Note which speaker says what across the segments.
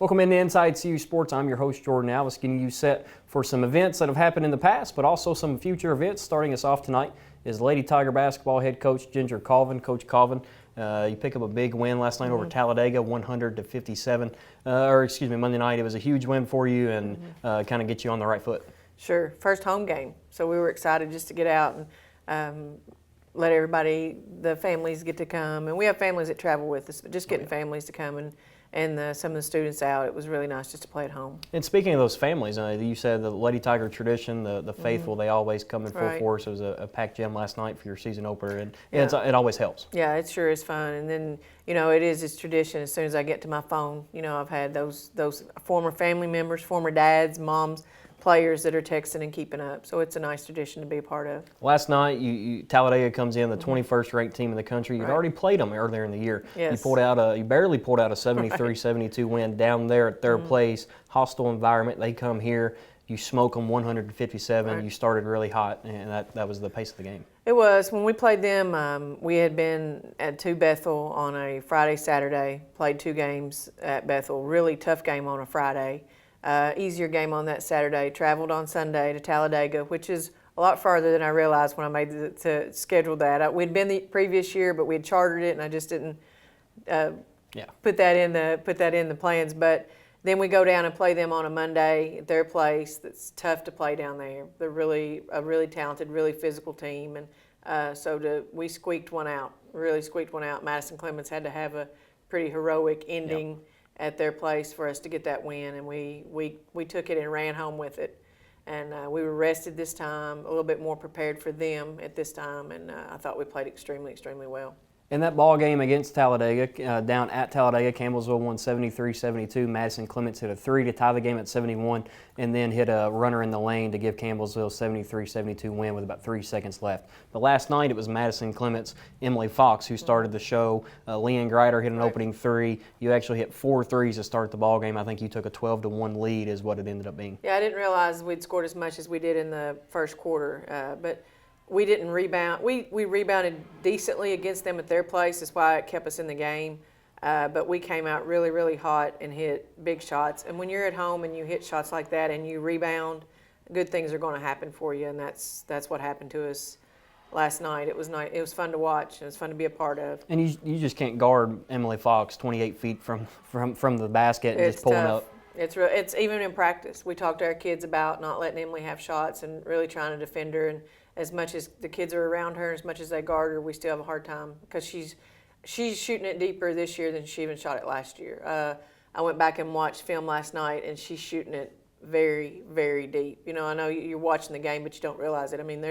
Speaker 1: Welcome into Inside CU Sports. I'm your host, Jordan Alvis, getting you set for some events that have happened in the past, but also some future events. Starting us off tonight is Lady Tiger basketball head coach Ginger Colvin. Coach Colvin, you pick up a big win last night over Talladega, 100-57. Monday night. It was a huge win for you and kind of get you on the right foot.
Speaker 2: Sure. First home game. So we were excited just to get out and let everybody, the families get to come. And we have families that travel with us, but just getting families to come and some of the students out, it was really nice just to play at home.
Speaker 1: And speaking of those families, you said the Lady Tiger tradition, the faithful, they always come in full force. It was a packed gym last night for your season opener, and it always helps.
Speaker 2: Yeah, it sure is fun. And then, it's tradition. As soon as I get to my phone, I've had those former family members, former dads, moms, players that are texting and keeping up. So it's a nice tradition to be a part of.
Speaker 1: Last night, Talladega comes in, the 21st ranked team in the country. You'd already played them earlier in the year.
Speaker 2: Yes.
Speaker 1: You barely pulled out a 73-72 win down there at third place. Hostile environment. They come here. You smoke them 157. You started really hot, and that was the pace of the game.
Speaker 2: It was. When we played them, we had been to Bethel on a Friday, Saturday, played 2 games at Bethel. Really tough game on a Friday. Easier game on that Saturday. Traveled on Sunday to Talladega, which is a lot farther than I realized when I made to schedule that. We'd been the previous year, but we had chartered it, and I just didn't put that in the plans. But then we go down and play them on a Monday at their place. That's tough to play down there. They're a really talented, really physical team, and we squeaked one out. Really squeaked one out. Madison Clements had to have a pretty heroic ending at their place for us to get that win, and we took it and ran home with it. And we were rested this time, a little bit more prepared for them at this time, and I thought we played extremely, extremely well.
Speaker 1: In that ball game against Talladega, down at Talladega, Campbellsville won 73-72. Madison Clements hit a 3 to tie the game at 71, and then hit a runner in the lane to give Campbellsville 73-72 win with about 3 seconds left. But last night it was Madison Clements, Emily Fox who started the show. Leanne Greider hit an opening 3. You actually hit 4 threes to start the ball game. I think you took a 12-1 lead is what it ended up being.
Speaker 2: Yeah, I didn't realize we'd scored as much as we did in the first quarter, but we didn't rebound. We rebounded decently against them at their place. That's why it kept us in the game. But we came out really, really hot and hit big shots. And when you're at home and you hit shots like that and you rebound, good things are going to happen for you. And that's what happened to us last night. It was nice. It was fun to watch, and it was fun to be a part of.
Speaker 1: And you just can't guard Emily Fox 28 feet from the basket and just pulling
Speaker 2: tough.
Speaker 1: up.
Speaker 2: It's even in practice. We talk to our kids about not letting Emily have shots and really trying to defend her. And as much as the kids are around her, as much as they guard her, we still have a hard time because she's shooting it deeper this year than she even shot it last year. I went back and watched film last night, and she's shooting it very, very deep. I know you're watching the game, but you don't realize it. I mean,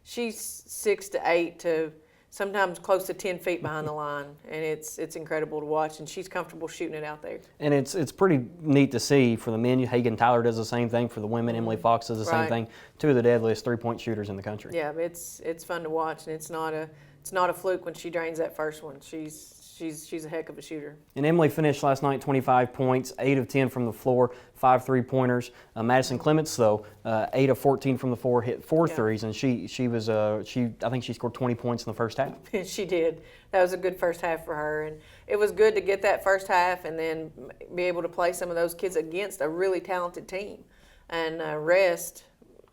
Speaker 2: she's 6 to 8 to sometimes close to 10 feet behind the line, and it's incredible to watch, and she's comfortable shooting it out there.
Speaker 1: And it's pretty neat to see for the men. Hagen Tyler does the same thing. For the women, Emily Fox does the same thing. 2 of the deadliest three-point shooters in the country.
Speaker 2: Yeah, it's fun to watch, and it's not a fluke when she drains that first one. She's a heck of a shooter.
Speaker 1: And Emily finished last night 25 points, 8 of 10 from the floor, 5 3-pointers. Madison Clements, though, 8 of 14 from the floor, hit 4 threes, and I think she scored 20 points in the first half.
Speaker 2: She did. That was a good first half for her, and it was good to get that first half and then be able to play some of those kids against a really talented team and rest.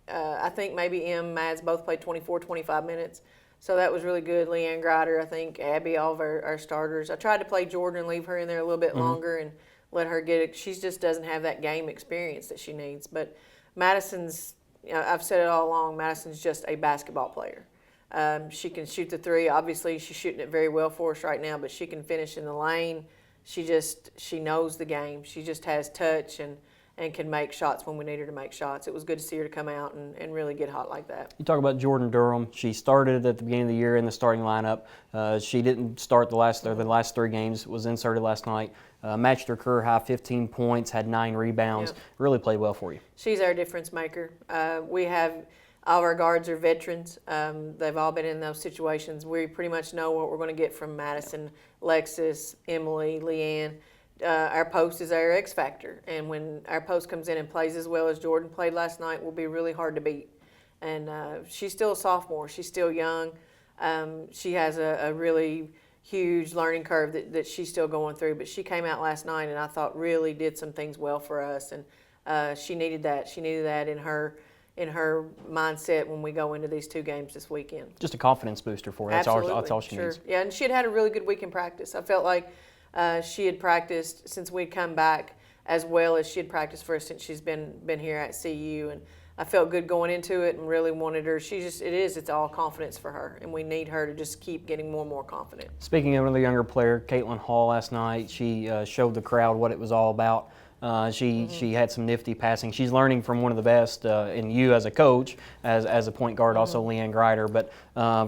Speaker 2: I think maybe Mads both played 24, 25 minutes. So that was really good. Leanne Greider, I think, Abby, all of our starters. I tried to play Jordan and leave her in there a little bit longer and let her get it. She just doesn't have that game experience that she needs. But Madison's, I've said it all along, Madison's just a basketball player. She can shoot the 3. Obviously, she's shooting it very well for us right now, but she can finish in the lane. She knows the game. She just has touch and can make shots when we need her to make shots. It was good to see her to come out and really get hot like that.
Speaker 1: You talk about Jordan Durham. She started at the beginning of the year in the starting lineup. She didn't start the last 3 games, was inserted last night. Matched her career high, 15 points, had 9 rebounds. Really played well for you.
Speaker 2: She's our difference maker. We have all of our guards are veterans. They've all been in those situations. We pretty much know what we're going to get from Madison, Lexus, Emily, Leanne. Our post is our X factor, and when our post comes in and plays as well as Jordan played last night, will be really hard to beat. And she's still a sophomore. She's still young. She has a really huge learning curve that she's still going through. But she came out last night and I thought really did some things well for us. And she needed that. She needed that in her mindset when we go into these 2 games this weekend.
Speaker 1: Just a confidence booster for her. That's all she needs.
Speaker 2: Yeah, and she had a really good week in practice. I felt like she had practiced since we'd come back as well as she had practiced for us since she's been here at CU. And I felt good going into it and really wanted her. It's all confidence for her, and we need her to just keep getting more and more confident.
Speaker 1: Speaking of another younger player, Caitlin Hall last night, she showed the crowd what it was all about. She had some nifty passing. She's learning from one of the best in you as a coach, as a point guard, also Leanne Greider. But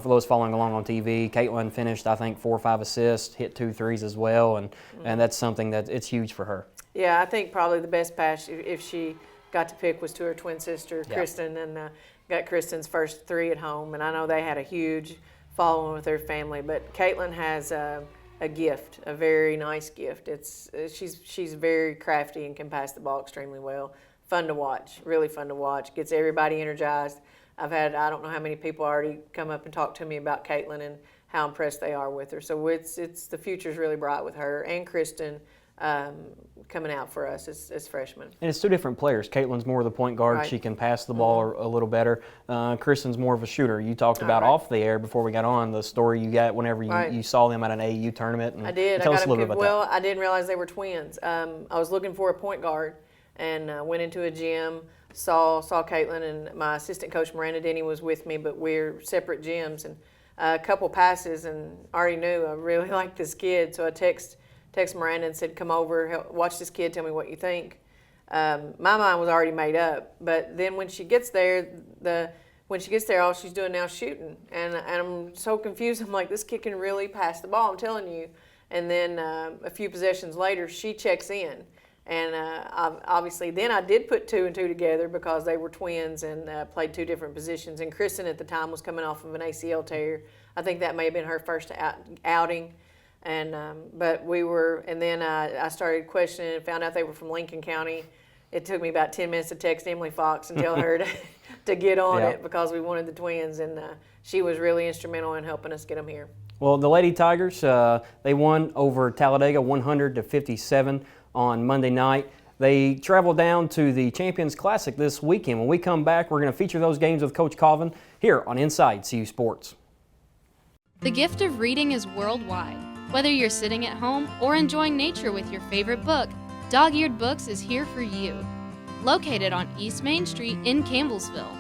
Speaker 1: for those following along on TV, Caitlin finished, I think, 4 or 5 assists, hit 2 threes as well, and that's something that it's huge for her.
Speaker 2: Yeah, I think probably the best pass, if she got to pick, was to her twin sister, Kristen, and got Kristen's first 3 at home. And I know they had a huge following with their family, but Caitlin has a gift, a very nice gift. She's very crafty and can pass the ball extremely well. Fun to watch, really fun to watch. Gets everybody energized. I've had I don't know how many people already come up and talk to me about Caitlin and how impressed they are with her. So it's the future's really bright with her and Kristen coming out for us as freshmen.
Speaker 1: And it's 2 different players. Caitlin's more of the point guard.
Speaker 2: Right.
Speaker 1: She can pass the ball a little better. Kristen's more of a shooter. You talked about off the air before we got on the story you got whenever you saw them at an AAU tournament. And
Speaker 2: I did.
Speaker 1: Tell us a little bit about
Speaker 2: well, I didn't realize they were twins. I was looking for a point guard and went into a gym, saw Caitlin, and my assistant coach Miranda Denny was with me, but we're separate gyms. And a couple passes, and already knew I really liked this kid, so I text Miranda and said, come over, watch this kid, tell me what you think. My mind was already made up, but then when she gets there, all she's doing now is shooting. And I'm so confused. I'm like, this kid can really pass the ball, I'm telling you. And then a few possessions later, she checks in. And obviously then I did put 2 and 2 together because they were twins and played 2 different positions. And Kristen at the time was coming off of an ACL tear. I think that may have been her first outing. And then I started questioning and found out they were from Lincoln County. It took me about 10 minutes to text Emily Fox and tell her to get on it because we wanted the twins, and she was really instrumental in helping us get them here.
Speaker 1: Well, the Lady Tigers, they won over Talladega 100-57 on Monday night. They traveled down to the Champions Classic this weekend. When we come back, we're going to feature those games with Coach Colvin here on Inside CU Sports.
Speaker 3: The gift of reading is worldwide. Whether you're sitting at home or enjoying nature with your favorite book, Dog-Eared Books is here for you. Located on East Main Street in Campbellsville,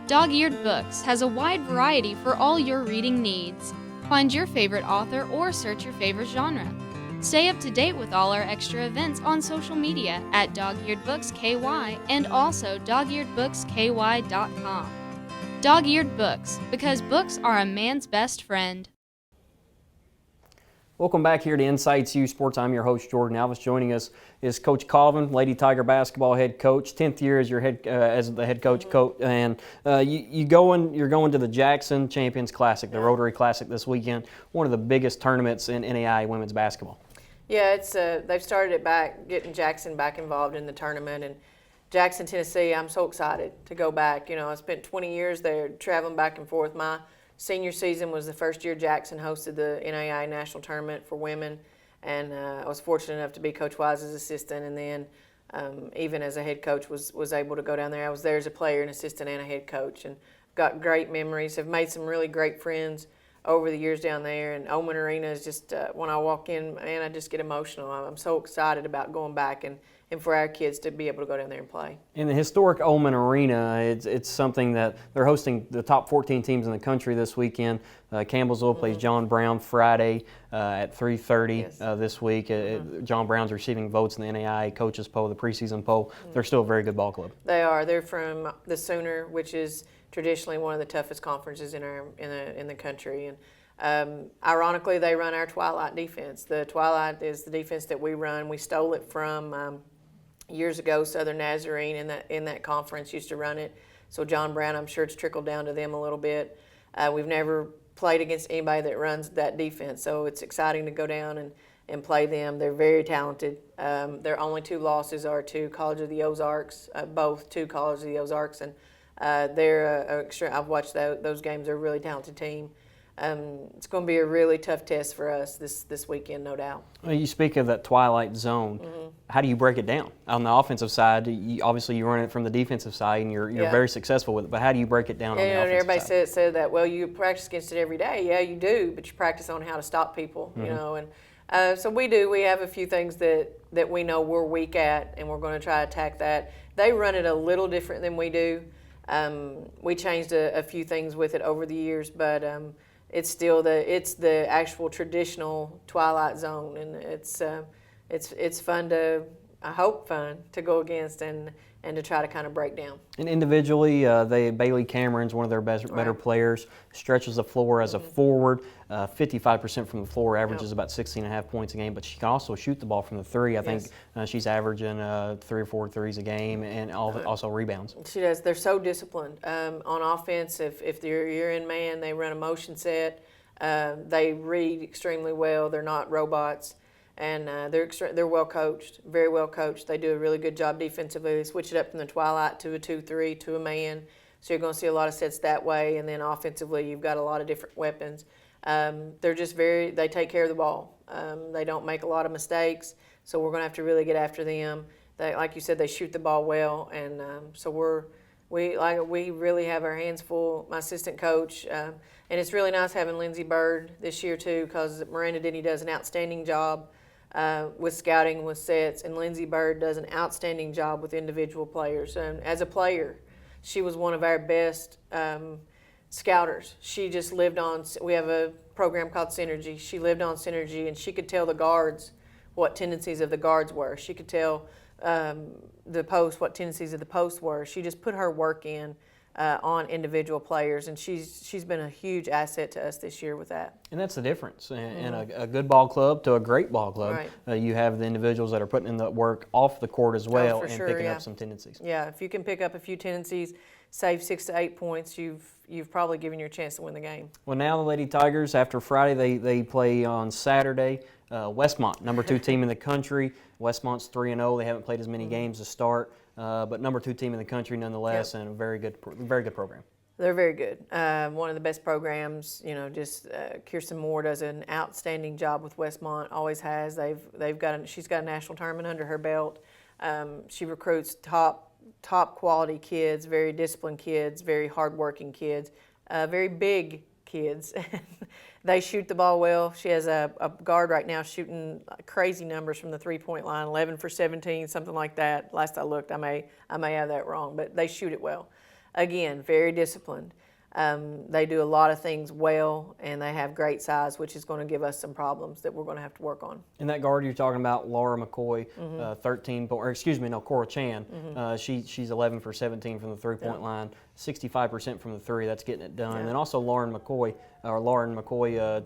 Speaker 3: Dog-Eared Books has a wide variety for all your reading needs. Find your favorite author or search your favorite genre. Stay up to date with all our extra events on social media at Dog-Eared Books KY and also dogearedbooksky.com. Dog-Eared Books, because books are a man's best friend.
Speaker 1: Welcome back here to Inside CU Sports. I'm your host, Jordan Alvis. Joining us is Coach Colvin, Lady Tiger basketball head coach. 10th year as the head coach. And you're going to the Jackson Champions Classic, the Rotary Classic this weekend. One of the biggest tournaments in NAIA women's basketball.
Speaker 2: Yeah, they've started it back, getting Jackson back involved in the tournament, and Jackson, Tennessee. I'm so excited to go back. You know, I spent 20 years there, traveling back and forth. My senior season was the first year Jackson hosted the NAIA National Tournament for women, and I was fortunate enough to be Coach Wise's assistant, and then even as a head coach was able to go down there. I was there as a player, an assistant, and a head coach, and got great memories. Have made some really great friends over the years down there, and Oman Arena is just, when I walk in, man, I just get emotional. I'm so excited about going back and for our kids to be able to go down there and play.
Speaker 1: In the historic Oman Arena, it's something that they're hosting the top 14 teams in the country this weekend. Campbellsville plays John Brown Friday at 3:30 this week. John Brown's receiving votes in the NAIA coaches poll, the preseason poll. They're still a very good ball club.
Speaker 2: They are. They're from the Sooner, which is traditionally one of the toughest conferences in the country. And ironically, they run our Twilight defense. The Twilight is the defense that we run. We stole it from years ago. Southern Nazarene in that conference used to run it. So John Brown, I'm sure it's trickled down to them a little bit. We've never played against anybody that runs that defense, so it's exciting to go down and play them. They're very talented. Their only 2 losses are to College of the Ozarks, both to College of the Ozarks, and they're I've watched those games. They're a really talented team. It's going to be a really tough test for us this weekend, no doubt.
Speaker 1: Well, you speak of that twilight zone. How do you break it down? On the offensive side, obviously you run it from the defensive side, and you're
Speaker 2: Yeah.
Speaker 1: very successful with it. But how do you break it down on the
Speaker 2: And
Speaker 1: offensive
Speaker 2: everybody
Speaker 1: side?
Speaker 2: said that. Well, you practice against it every day. Yeah, you do, but you practice on how to stop people. You know, and so we do. We have a few things that we know we're weak at, and we're going to try to attack that. They run it a little different than we do. We changed a few things with it over the years, but it's still the actual traditional twilight zone, and it's fun to, I hope fun to go against and to try to kind of break down.
Speaker 1: And individually, Bailey Cameron's one of their better players. Stretches the floor as a forward, 55% from the floor, averages about 16.5 points a game. But she can also shoot the ball from the three. I think she's averaging 3 or 4 threes a game, and also rebounds.
Speaker 2: She does. They're so disciplined on offense. If you're in man, they run a motion set. They read extremely well. They're not robots. And they're well coached, very well coached. They do a really good job defensively. They switch it up from the twilight to a 2-3 to a man. So you're going to see a lot of sets that way. And then offensively, you've got a lot of different weapons. They're just they take care of the ball. They don't make a lot of mistakes. So we're going to have to really get after them. Like you said, they shoot the ball well. And so we really have our hands full. My assistant coach, and it's really nice having Lindsey Bird this year too, because Miranda Denny does an outstanding job with scouting, with sets, and Lindsey Bird does an outstanding job with individual players. And as a player, she was one of our best scouters. She just lived on, we have a program called Synergy. She lived on Synergy, and she could tell the guards what tendencies of the guards were. She could tell the post what tendencies of the post were. She just put her work in on individual players, and she's been a huge asset to us this year with that. And
Speaker 1: that's the difference in a good ball club to a great ball club.
Speaker 2: Right.
Speaker 1: You have the individuals that are putting in the work off the court as well, and
Speaker 2: sure,
Speaker 1: picking up some tendencies.
Speaker 2: Yeah, if you can pick up a few tendencies, save 6 to 8 points, you've probably given your chance to win the game.
Speaker 1: Well, now the Lady Tigers, after Friday, they play on Saturday. Westmont, number 2 team in the country. Westmont's 3-0. They haven't played as many games to start, but number 2 team in the country nonetheless, and a very good program.
Speaker 2: They're very good. One of the best programs. You know, just Kirsten Moore does an outstanding job with Westmont. Always has. She's got a national tournament under her belt. She recruits top quality kids, very disciplined kids, very hardworking kids, very big kids. They shoot the ball well. She has a guard right now shooting crazy numbers from the 3-point line, 11 for 17, something like that. Last I looked, I may have that wrong, but they shoot it well. Again, very disciplined. They do a lot of things well, and they have great size, which is going to give us some problems that we're going to have to work on.
Speaker 1: And that guard you're talking about, Laura McCoy, 13, Cora Chan. She's 11 for 17 from the 3-point line, 65% from the three. That's getting it done. And then also Lauren McCoy,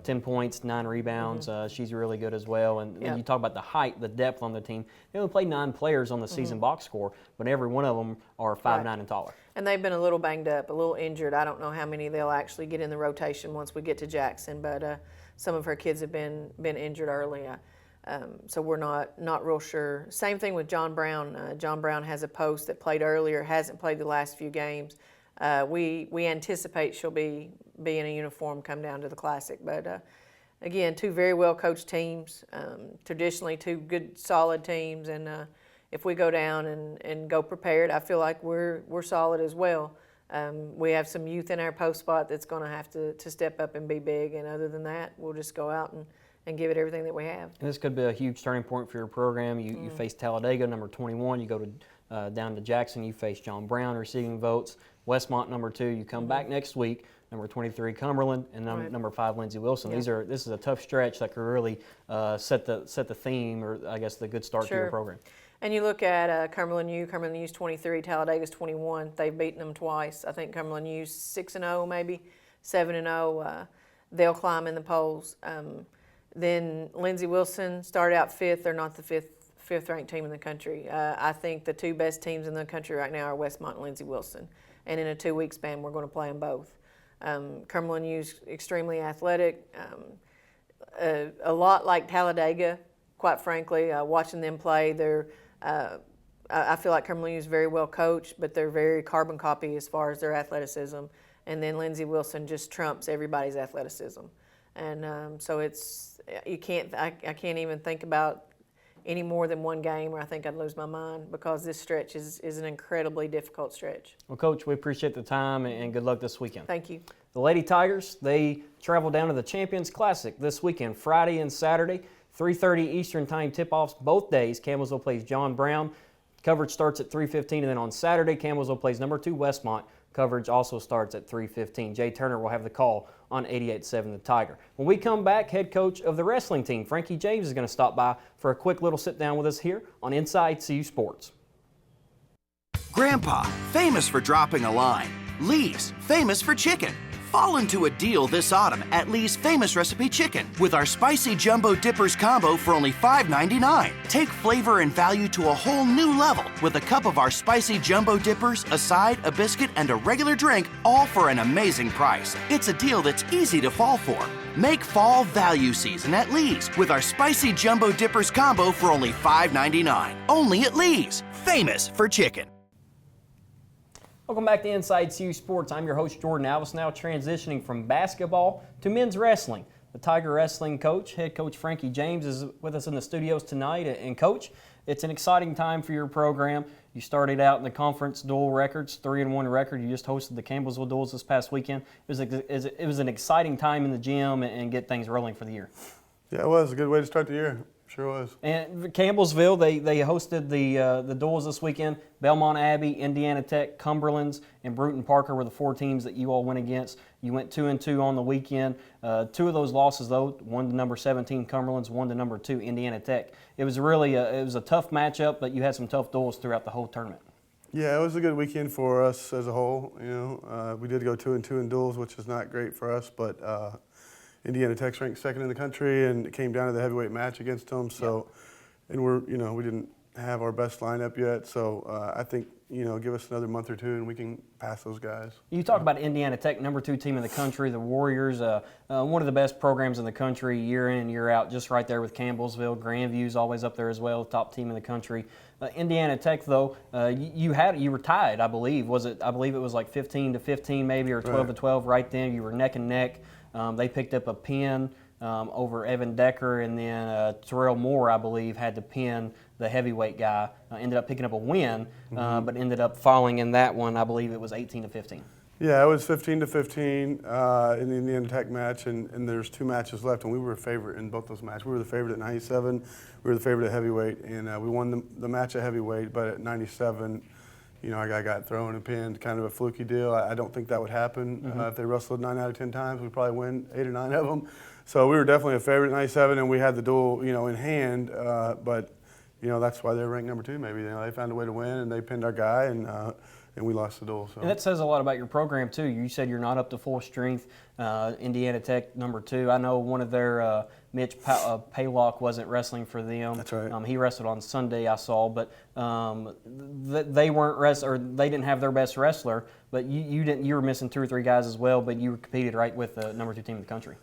Speaker 1: 10 points, 9 rebounds. She's really good as well. And you talk about the height, the depth on the team. They only play 9 players on the season box score, but every one of them are 5'9" and taller.
Speaker 2: And they've been a little banged up, a little injured. I don't know how many they'll actually get in the rotation once we get to Jackson, but some of her kids have been injured early. So we're not real sure. Same thing with John Brown. John Brown has a post that played earlier, hasn't played the last few games. We anticipate she'll be in a uniform come down to the Classic. But again, 2 very well coached teams, traditionally 2 good solid teams, and if we go down and go prepared, I feel like we're solid as well. We have some youth in our post spot that's going to have to step up and be big, and other than that, we'll just go out and give it everything that we have.
Speaker 1: And this could be a huge turning point for your program. You face Talladega, number 21. You go to down to Jackson. You face John Brown, receiving votes. Westmont, number 2. You come back next week. Number 23, Cumberland, and number 5, Lindsey Wilson. This is a tough stretch that could really set the theme, or I guess the good start to your program.
Speaker 2: And you look at Cumberland U's 23, Talladega's 21. They've beaten them twice. I think Cumberland U's 6-0, maybe 7-0. They'll climb in the polls. Then Lindsey Wilson started out 5th. They're not the fifth ranked team in the country. I think the 2 best teams in the country right now are Westmont and Lindsey Wilson. And in a 2-week span, we're going to play them both. Cumberland U's extremely athletic, a lot like Talladega, quite frankly. Watching them play, I feel like Cumberland U's very well coached, but they're very carbon copy as far as their athleticism. and then Lindsey Wilson just trumps everybody's athleticism. And so I can't even think about any more than one game where I think I'd lose my mind, because this stretch is an incredibly difficult stretch.
Speaker 1: Well, Coach, we appreciate the time and good luck this weekend.
Speaker 2: Thank you.
Speaker 1: The Lady Tigers, they travel down to the Champions Classic this weekend, Friday and Saturday, 3:30 Eastern Time tip-offs both days. Campbellsville plays John Brown. Coverage starts at 3:15, and then on Saturday, Campbellsville plays number 2 Westmont. Coverage also starts at 3:15. Jay Turner will have the call on 88.7 The Tiger. When we come back, head coach of the wrestling team, Frankie James, is going to stop by for a quick little sit-down with us here on Inside CU Sports.
Speaker 4: Grandpa, famous for dropping a line. Lee's, famous for chicken. Fall into a deal this autumn at Lee's Famous Recipe Chicken with our Spicy Jumbo Dippers combo for only $5.99. Take flavor and value to a whole new level with a cup of our Spicy Jumbo Dippers, a side, a biscuit, and a regular drink, all for an amazing price. It's a deal that's easy to fall for. Make fall value season at Lee's with our Spicy Jumbo Dippers combo for only $5.99. Only at Lee's, famous for chicken.
Speaker 1: Welcome back to Inside CU Sports. I'm your host, Jordan Alvis, now transitioning from basketball to men's wrestling. The Tiger wrestling coach, head coach Frankie James, is with us in the studios tonight. And Coach, it's an exciting time for your program. You started out in the conference dual records, 3-1 record. You just hosted the Campbellsville Duels this past weekend. It was an exciting time in the gym and get things rolling for the year.
Speaker 5: Yeah, it was a good way to start the year. Sure was.
Speaker 1: And Campbellsville, they hosted the duels this weekend. Belmont Abbey, Indiana Tech, Cumberlands, and Bruton Parker were the 4 teams that you all went against. You went 2-2 on the weekend. 2 of those losses, though, one to number 17 Cumberlands, one to number 2 Indiana Tech. It was really it was a tough matchup, but you had some tough duels throughout the whole tournament.
Speaker 5: Yeah, it was a good weekend for us as a whole. We did go 2-2 in duels, which is not great for us, but Indiana Tech's ranked 2nd in the country, and it came down to the heavyweight match against them. So, and we didn't have our best lineup yet. So I think give us another month or 2, and we can pass those guys.
Speaker 1: You talk about Indiana Tech, number 2 team in the country, the Warriors, one of the best programs in the country, year in and year out, just right there with Campbellsville. Grandview's always up there as well, top team in the country. Indiana Tech, though, you were tied, I believe. I believe it was like 15-15 maybe, or 12-12 right then. You were neck and neck. They picked up a pin over Evan Decker, and then Terrell Moore, I believe, had to pin the heavyweight guy. Ended up picking up a win, but ended up falling in that one. I believe it was 18-15.
Speaker 5: Yeah, it was 15-15 in the Indiana Tech match, and there's 2 matches left, and we were a favorite in both those matches. We were the favorite at 97, we were the favorite at heavyweight, and we won the match at heavyweight, but at 97, our guy got thrown and pinned, kind of a fluky deal. I don't think that would happen. If they wrestled 9 out of 10 times, we'd probably win 8 or 9 of them. So we were definitely a favorite at 97, and we had the duel, in hand. But that's why they're ranked number 2. Maybe they found a way to win, and they pinned our guy, and we lost the duel. So.
Speaker 1: And that says a lot about your program too. You said you're not up to full strength. Indiana Tech number 2. I know one of their Mitch Paylock wasn't wrestling for them.
Speaker 5: That's right.
Speaker 1: He wrestled on Sunday, I saw, but they weren't they didn't have their best wrestler. But you didn't. You were missing 2 or 3 guys as well. But you competed right with the number 2 team in the country.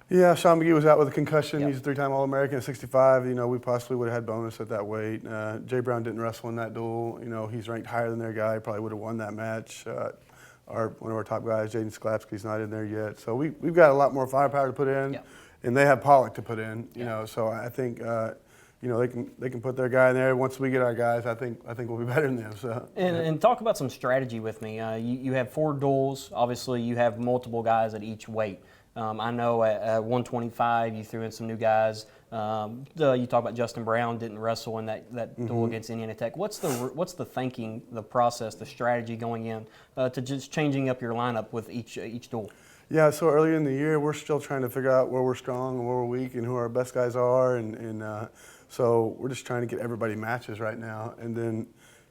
Speaker 5: Yeah, Sean McGee was out with a concussion.
Speaker 1: Yep.
Speaker 5: He's a 3-time All-American at 65. We possibly would have had bonus at that weight. Jay Brown didn't wrestle in that duel. He's ranked higher than their guy. He probably would have won that match. One of our top guys, Jaden Sklapski's not in there yet. So we've got a lot more firepower to put in, and they have Pollock to put in. So I think they can put their guy in there. Once we get our guys, I think we'll be better than them. So
Speaker 1: and talk about some strategy with me. You have 4 duels. Obviously, you have multiple guys at each weight. I know at 125 you threw in some new guys. You talk about Justin Brown didn't wrestle in that duel against Indiana Tech. What's the thinking, the process, the strategy going in to just changing up your lineup with each duel?
Speaker 5: Yeah, so early in the year we're still trying to figure out where we're strong and where we're weak and who our best guys are, and so we're just trying to get everybody matches right now. And then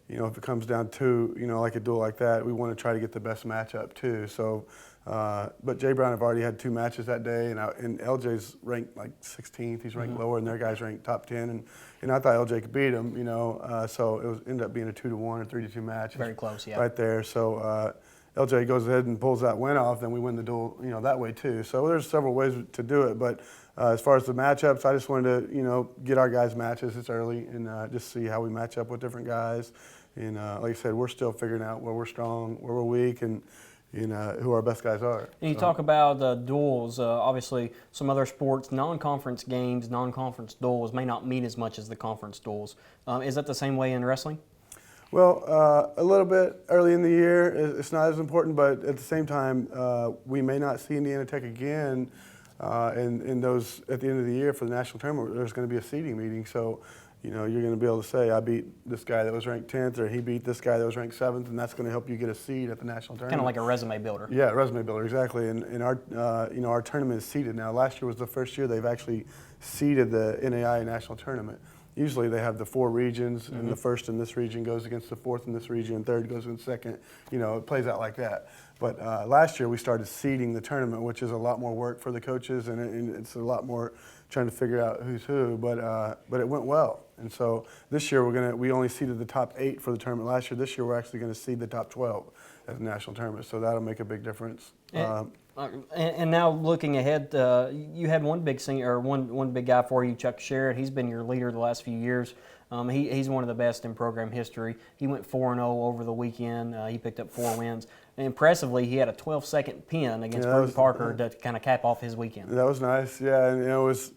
Speaker 5: if it comes down to like a duel like that, we want to try to get the best matchup too. So. But Jay Brown have already had 2 matches that day, and LJ's ranked like 16th. He's ranked lower, and their guys ranked top 10. And I thought LJ could beat him, so it ended up being a 2-1 or 3-2 match.
Speaker 1: Very close, yeah.
Speaker 5: Right there. So LJ goes ahead and pulls that win off, then we win the duel, that way too. So there's several ways to do it. But as far as the matchups, I just wanted to, get our guys matches. It's early, and just see how we match up with different guys. And like I said, we're still figuring out where we're strong, where we're weak, and who our best guys are.
Speaker 1: And you talk about duels. Obviously, some other sports, non-conference games, non-conference duels may not mean as much as the conference duels. Is that the same way in wrestling?
Speaker 5: Well, a little bit early in the year, it's not as important, but at the same time, we may not see Indiana Tech again in those at the end of the year for the national tournament. There's going to be a seeding meeting, so you're going to be able to say, I beat this guy that was ranked 10th, or he beat this guy that was ranked 7th, and that's going to help you get a seed at the national tournament.
Speaker 1: Kind of like a resume builder.
Speaker 5: Yeah, resume builder, exactly. And our our tournament is seeded now. Last year was the first year they've actually seeded the NAIA national tournament. Usually they have the 4 regions, and the first in this region goes against the 4th in this region, and 3rd goes against 2nd. It plays out like that. But last year we started seeding the tournament, which is a lot more work for the coaches, and it's a lot more trying to figure out who's who. But it went well. And so this year we only seeded the top 8 for the tournament last year. This year we're actually going to seed the top 12 at the national tournament. So that'll make a big difference.
Speaker 1: And now looking ahead, you had one big senior, or one big guy for you, Chuck Sherritt. He's been your leader the last few years. He's one of the best in program history. He went 4-0 over the weekend. He picked up 4 wins. And impressively, he had a 12-second pin against Bruce Parker to kind of cap off his weekend.
Speaker 5: That was nice, yeah. And it was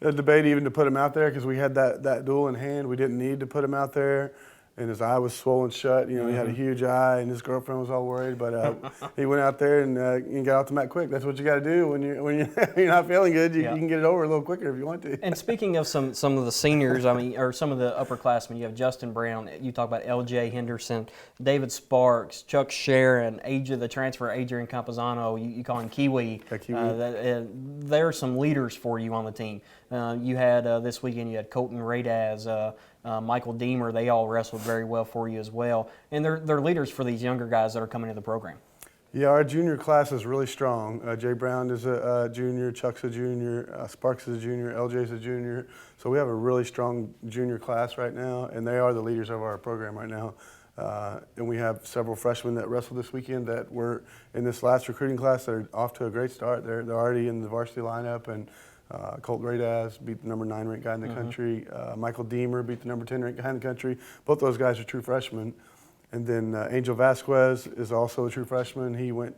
Speaker 5: a debate even to put him out there because we had that duel in hand. We didn't need to put him out there. And his eye was swollen shut. He had a huge eye, and his girlfriend was all worried. But he went out there and got off the mat quick. That's what you got to do when you're not feeling good. You can get it over a little quicker if you want to.
Speaker 1: And speaking of some of the seniors, or some of the upperclassmen, you have Justin Brown. You talk about L.J. Henderson, David Sparks, Chuck Sharon, the transfer Adrian Campazano. You call him Kiwi. There are some leaders for you on the team. You had this weekend. You had Colton Radaz. Michael Deemer, they all wrestled very well for you as well. And they're leaders for these younger guys that are coming into the program.
Speaker 5: Yeah, our junior class is really strong. Jay Brown is a junior, Chuck's a junior, Sparks is a junior, LJ's a junior. So we have a really strong junior class right now, and they are the leaders of our program right now. And we have several freshmen that wrestled this weekend that were in this last recruiting class that are off to a great start. They're already in the varsity lineup, and Colton Radaz beat the number 9 ranked guy in the country. Michael Deemer beat the number 10 ranked guy in the country. Both those guys are true freshmen. And then Angel Vasquez is also a true freshman. He went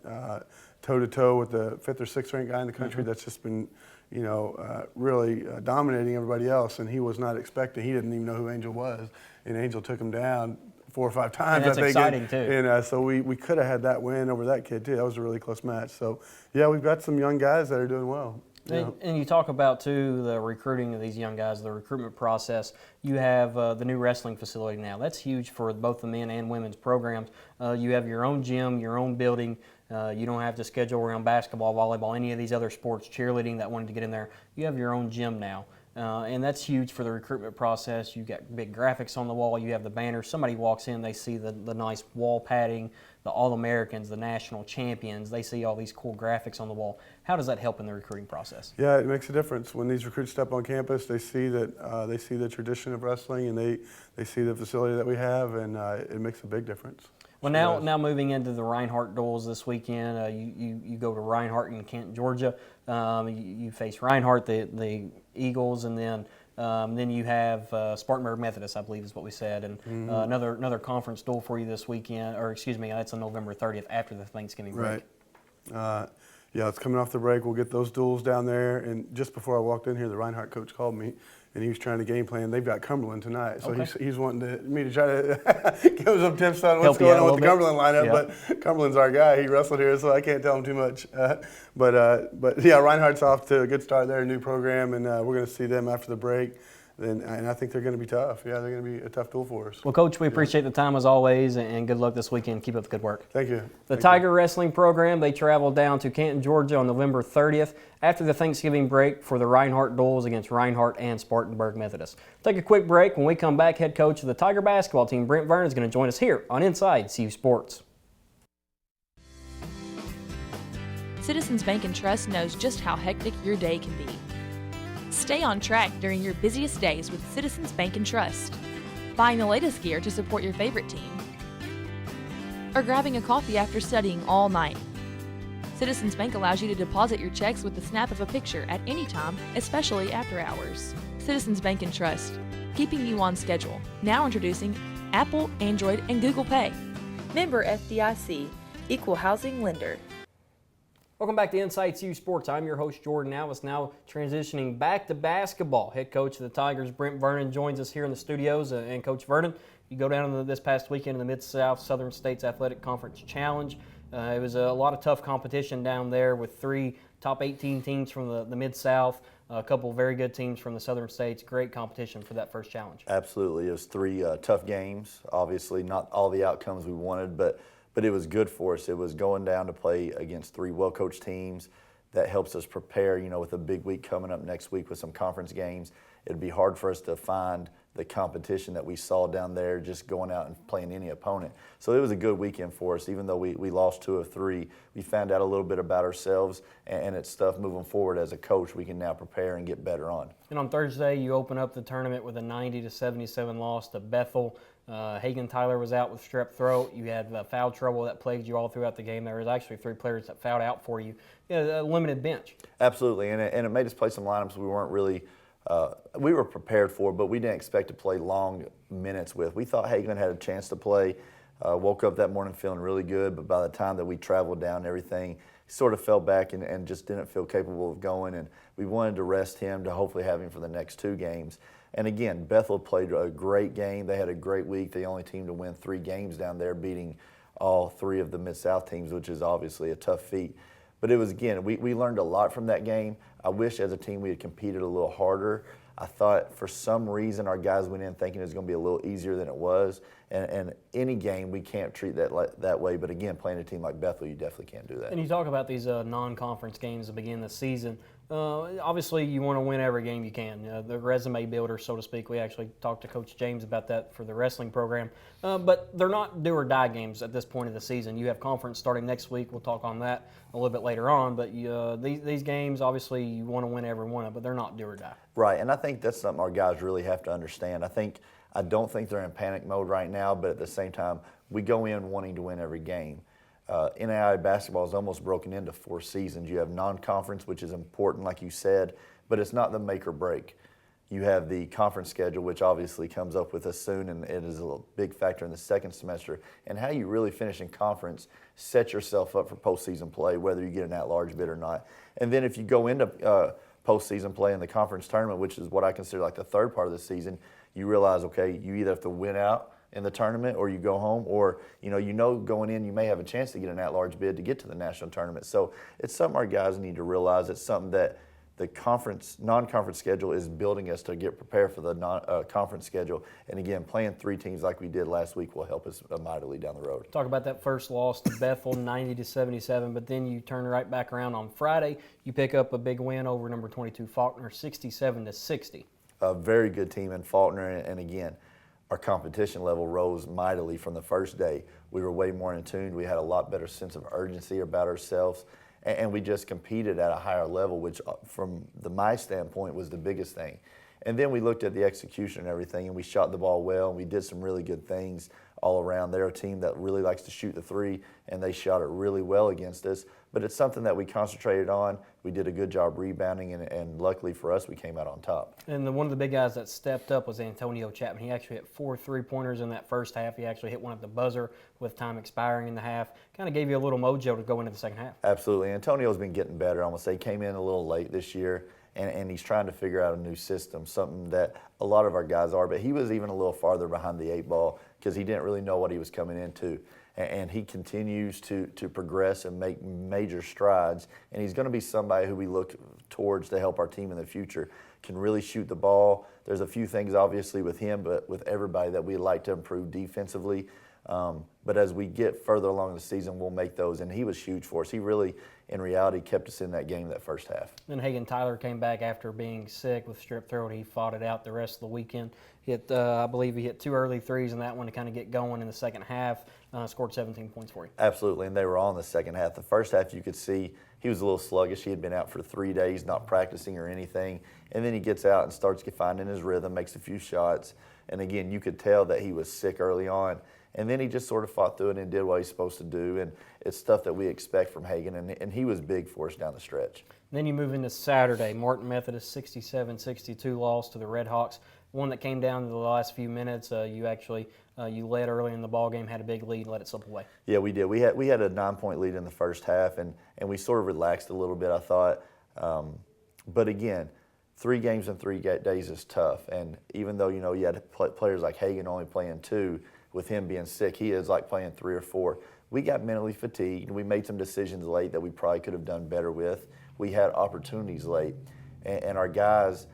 Speaker 5: toe-to-toe with the 5th or 6th ranked guy in the country that's just been, really dominating everybody else. And he was not expecting. He didn't even know who Angel was. And Angel took him down 4 or 5 times.
Speaker 1: And that's exciting, too.
Speaker 5: And so we could have had that win over that kid, too. That was a really close match. So, yeah, we've got some young guys that are doing well.
Speaker 1: And you talk about, too, the recruiting of these young guys, the recruitment process. You have the new wrestling facility now. That's huge for both the men and women's programs. You have your own gym, your own building. You don't have to schedule around basketball, volleyball, any of these other sports, cheerleading that wanted to get in there. You have your own gym now. And that's huge for the recruitment process. You've got big graphics on the wall. You have the banners. Somebody walks in, they see the nice wall padding, the All-Americans, the national champions. They see all these cool graphics on the wall. How does that help in the recruiting process?
Speaker 5: Yeah, it makes a difference. When these recruits step on campus, they see that they see the tradition of wrestling, and they see the facility that we have, and it makes a big difference.
Speaker 1: Well, now moving into the Reinhardt duels this weekend, you go to Reinhardt in Canton, Georgia. You face Reinhardt, the Eagles, and then you have Spartanburg Methodist, I believe is what we said, and another conference duel for you this weekend, or excuse me, that's on November 30th after the Thanksgiving break.
Speaker 5: Right. Yeah, it's coming off the break. We'll get those duels down there. And just before I walked in here, the Reinhardt coach called me, and he was trying to game plan. They've got Cumberland tonight, so he's wanting me to try to give him some tips on what's going on with the Cumberland lineup. Yeah. But Cumberland's our guy. He wrestled here, so I can't tell him too much. But yeah, Reinhardt's off to a good start there, a new program, and we're going to see them after the break. And I think they're going to be tough. Yeah, they're going to be a tough duel for us.
Speaker 1: Well, Coach, we appreciate the time as always, and good luck this weekend. Keep up the good work.
Speaker 5: Thank you.
Speaker 1: The Tiger Wrestling program, they travel down to Canton, Georgia on November 30th after the Thanksgiving break for the Reinhardt duels against Reinhardt and Spartanburg Methodist. Take a quick break. When we come back, head coach of the Tiger basketball team, Brent Vern, is going to join us here on Inside CU Sports.
Speaker 6: Citizens Bank and Trust knows just how hectic your day can be. Stay on track during your busiest days with Citizens Bank and Trust. Buying the latest gear to support your favorite team. Or grabbing a coffee after studying all night. Citizens Bank allows you to deposit your checks with the snap of a picture at any time, especially after hours. Citizens Bank and Trust, keeping you on schedule. Now introducing Apple, Android, and Google Pay.
Speaker 7: Member FDIC.
Speaker 6: Equal housing lender.
Speaker 1: Welcome back to Insights U Sports. I'm your host, Jordan Alvis, now transitioning back to basketball. Head coach of the Tigers, Brent Vernon, joins us here in the studios. And Coach Vernon, you go down to this past weekend in the Mid-South Southern States Athletic Conference Challenge. It was a lot of tough competition down there with 3 top 18 teams from the Mid-South, a couple very good teams from the Southern States. Great competition for that first challenge.
Speaker 7: Absolutely. It was 3 tough games. Obviously, not all the outcomes we wanted, but it was good for us. It was going down to play against 3 well-coached teams. That helps us prepare, with a big week coming up next week with some conference games. It'd be hard for us to find the competition that we saw down there just going out and playing any opponent. So it was a good weekend for us. Even though we lost 2 of 3, we found out a little bit about ourselves, and it's stuff moving forward as a coach we can now prepare and get better on.
Speaker 1: And on Thursday, you open up the tournament with a 90-77 loss to Bethel. Hagen Tyler was out with strep throat. You had foul trouble that plagued you all throughout the game. There was actually 3 players that fouled out for you. You had a limited bench.
Speaker 7: Absolutely, and it made us play some lineups we weren't really we were prepared for, but we didn't expect to play long minutes with. We thought Hagen had a chance to play. Woke up that morning feeling really good, but by the time that we traveled down, everything sort of fell back and just didn't feel capable of going. And we wanted to rest him to hopefully have him for the next 2 games. And again, Bethel played a great game. They had a great week. The only team to win 3 games down there, beating all 3 of the Mid-South teams, which is obviously a tough feat. But it was, again, we learned a lot from that game. I wish as a team we had competed a little harder. I thought for some reason our guys went in thinking it was going to be a little easier than it was. And any game we can't treat that way. But again, playing a team like Bethel, you definitely can't do that.
Speaker 1: And you talk about these non-conference games to begin the season. Obviously, you want to win every game you can. The resume builder, so to speak. We actually talked to Coach James about that for the wrestling program. But they're not do-or-die games at this point of the season. You have conference starting next week. We'll talk on that a little bit later on. But these games, obviously, you want to win every one of them, but they're not do-or-die. Right,
Speaker 7: and I think that's something our guys really have to understand. I don't think they're in panic mode right now, but at the same time, we go in wanting to win every game. NAIA basketball is almost broken into 4 seasons. You have non-conference, which is important, like you said, but it's not the make or break. You have the conference schedule, which obviously comes up with us soon, and it is a big factor in the second semester. And how you really finish in conference, set yourself up for postseason play, whether you get an at-large bid or not. And then if you go into postseason play in the conference tournament, which is what I consider like the 3rd part of the season, you realize, okay, you either have to win out in the tournament or you go home, or going in you may have a chance to get an at-large bid to get to the national tournament. So it's something our guys need to realize. It's something that the non-conference schedule is building us to get prepared for the conference schedule. And again, playing 3 teams like we did last week will help us mightily down the road.
Speaker 1: Talk about that first loss to Bethel, 90-77, but then you turn right back around on Friday. You pick up a big win over number 22 Faulkner, 67-60.
Speaker 7: A very good team in Faulkner, and again, our competition level rose mightily from the first day. We were way more in tune. We had a lot better sense of urgency about ourselves, and we just competed at a higher level, which from my standpoint was the biggest thing. And then we looked at the execution and everything, and we shot the ball well, and we did some really good things all around. They're a team that really likes to shoot the 3, and they shot it really well against us. But it's something that we concentrated on. We did a good job rebounding, and luckily for us, we came out on top.
Speaker 1: And one of the big guys that stepped up was Antonio Chapman. He actually hit 4 3-pointers in that first half. He actually hit one at the buzzer with time expiring in the half. Kind of gave you a little mojo to go into the second half.
Speaker 7: Absolutely. Antonio's been getting better. I almost say he came in a little late this year. And he's trying to figure out a new system, something that a lot of our guys are. But he was even a little farther behind the 8 ball because he didn't really know what he was coming into. And he continues to progress and make major strides. And he's going to be somebody who we look towards to help our team in the future. Can really shoot the ball. There's a few things, obviously, with him, but with everybody that we'd like to improve defensively. But as we get further along in the season, we'll make those. And he was huge for us. He really, in reality, kept us in that game that first half.
Speaker 1: Then Hagen Tyler came back after being sick with strep throat. He fought it out the rest of the weekend. I believe he hit 2 early threes in that one to kind of get going in the second half. Scored 17 points for you.
Speaker 7: Absolutely, and they were all in the second half. The first half, you could see he was a little sluggish. He had been out for 3 days, not practicing or anything. And then he gets out and starts finding his rhythm, makes a few shots. And again, you could tell that he was sick early on. And then he just sort of fought through it and did what he's supposed to do. And it's stuff that we expect from Hagen, and he was big for us down the stretch.
Speaker 1: Then you move into Saturday. Martin Methodist 67-62 loss to the Red Hawks. One that came down to the last few minutes. You actually You led early in the ball game, had a big lead, let it slip away.
Speaker 7: Yeah, we did. We had a 9-point lead in the first half, and we sort of relaxed a little bit, I thought. But again, 3 games in 3 days is tough. And even though, you had players like Hagan only playing 2, with him being sick, he is like playing 3 or 4. We got mentally fatigued. We made some decisions late that we probably could have done better with. We had opportunities late. And our guys,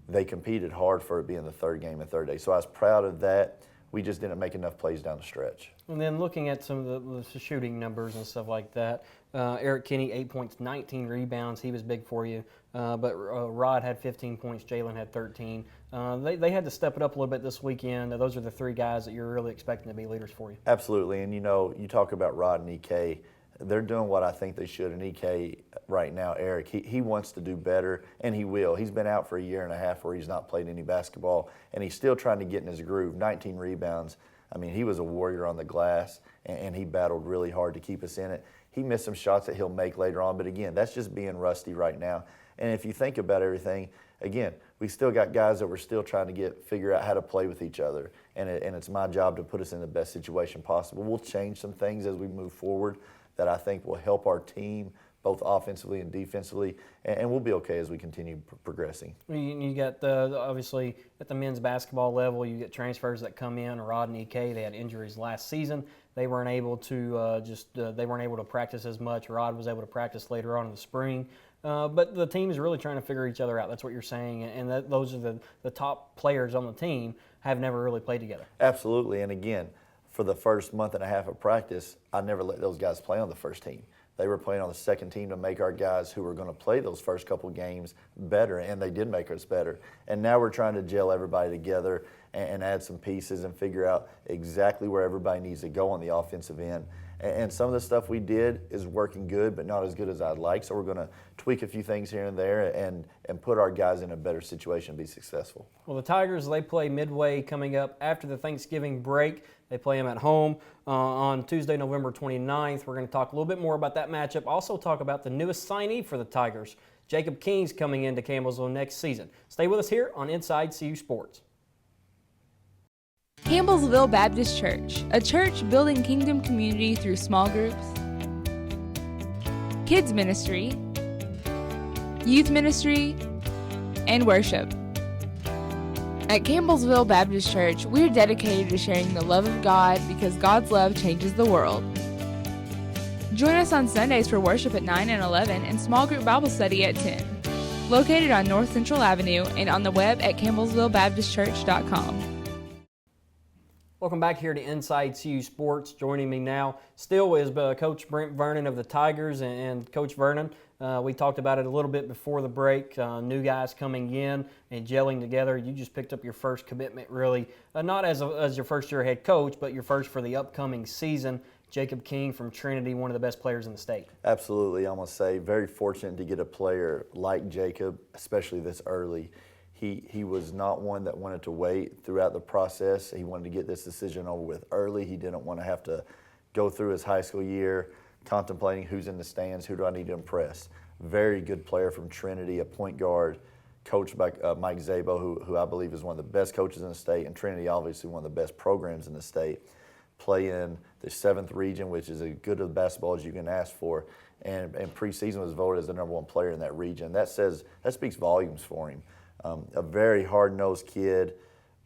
Speaker 7: they competed hard for it being the 3rd game and 3rd day. So I was proud of that. We just didn't make enough plays down the stretch.
Speaker 1: And then looking at some of the shooting numbers and stuff like that, Eric Kinney, 8 points, 19 rebounds. He was big for you. But Rod had 15 points. Jalen had 13. They had to step it up a little bit this weekend. Those are the 3 guys that you're really expecting to be leaders for you.
Speaker 7: Absolutely. And, you talk about Rod and EK. They're doing what I think they should. And EK right now, Eric, he wants to do better, and he will. He's been out for a year and a half where he's not played any basketball, and he's still trying to get in his groove. 19 rebounds. I mean, he was a warrior on the glass, and he battled really hard to keep us in it. He missed some shots that he'll make later on, but again, that's just being rusty right now. And if you think about everything, again, we still got guys that we're still trying to figure out how to play with each other, and it's my job to put us in the best situation possible. We'll change some things as we move forward that I think will help our team both offensively and defensively, and we'll be okay as we continue progressing.
Speaker 1: You got obviously at the men's basketball level, you get transfers that come in. Rod and EK, they had injuries last season. They weren't able to they weren't able to practice as much. Rod was able to practice later on in the spring. But the team is really trying to figure each other out. That's what you're saying, and those are the top players on the team have never really played together.
Speaker 7: Absolutely, and again, for the first month and a half of practice, I never let those guys play on the first team. They were playing on the second team to make our guys who were going to play those first couple games better, and they did make us better. And now we're trying to gel everybody together and add some pieces and figure out exactly where everybody needs to go on the offensive end. And some of the stuff we did is working good, but not as good as I'd like. So we're going to tweak a few things here and there and put our guys in a better situation to be successful.
Speaker 1: Well, the Tigers, they play Midway coming up after the Thanksgiving break. They play them at home on Tuesday, November 29th. We're going to talk a little bit more about that matchup. Also talk about the newest signee for the Tigers, Jacob King's coming into Campbellsville next season. Stay with us here on Inside CU Sports.
Speaker 8: Campbellsville Baptist Church, a church building kingdom community through small groups, kids ministry, youth ministry, and worship. At Campbellsville Baptist Church, we're dedicated to sharing the love of God because God's love changes the world. Join us on Sundays for worship at 9 and 11 and small group Bible study at 10. Located on North Central Avenue and on the web at campbellsvillebaptistchurch.com.
Speaker 1: Welcome back here to Inside CU Sports. Joining me now still is Coach Brent Vernon of the Tigers. And Coach Vernon, we talked about it a little bit before the break, new guys coming in and gelling together. You just picked up your first commitment, really, not as your first year head coach, but your first for the upcoming season. Jacob King from Trinity, one of the best players in the state.
Speaker 7: Absolutely. I'm going to say very fortunate to get a player like Jacob, especially this early. He was not one that wanted to wait throughout the process. He wanted to get this decision over with early. He didn't want to have to go through his high school year contemplating who's in the stands, who do I need to impress. Very good player from Trinity, a point guard, coached by Mike Szabo, who I believe is one of the best coaches in the state, and Trinity obviously one of the best programs in the state. Play in the 7th region, which is as good of basketball as you can ask for, and preseason was voted as the #1 player in that region. That speaks volumes for him. A very hard-nosed kid,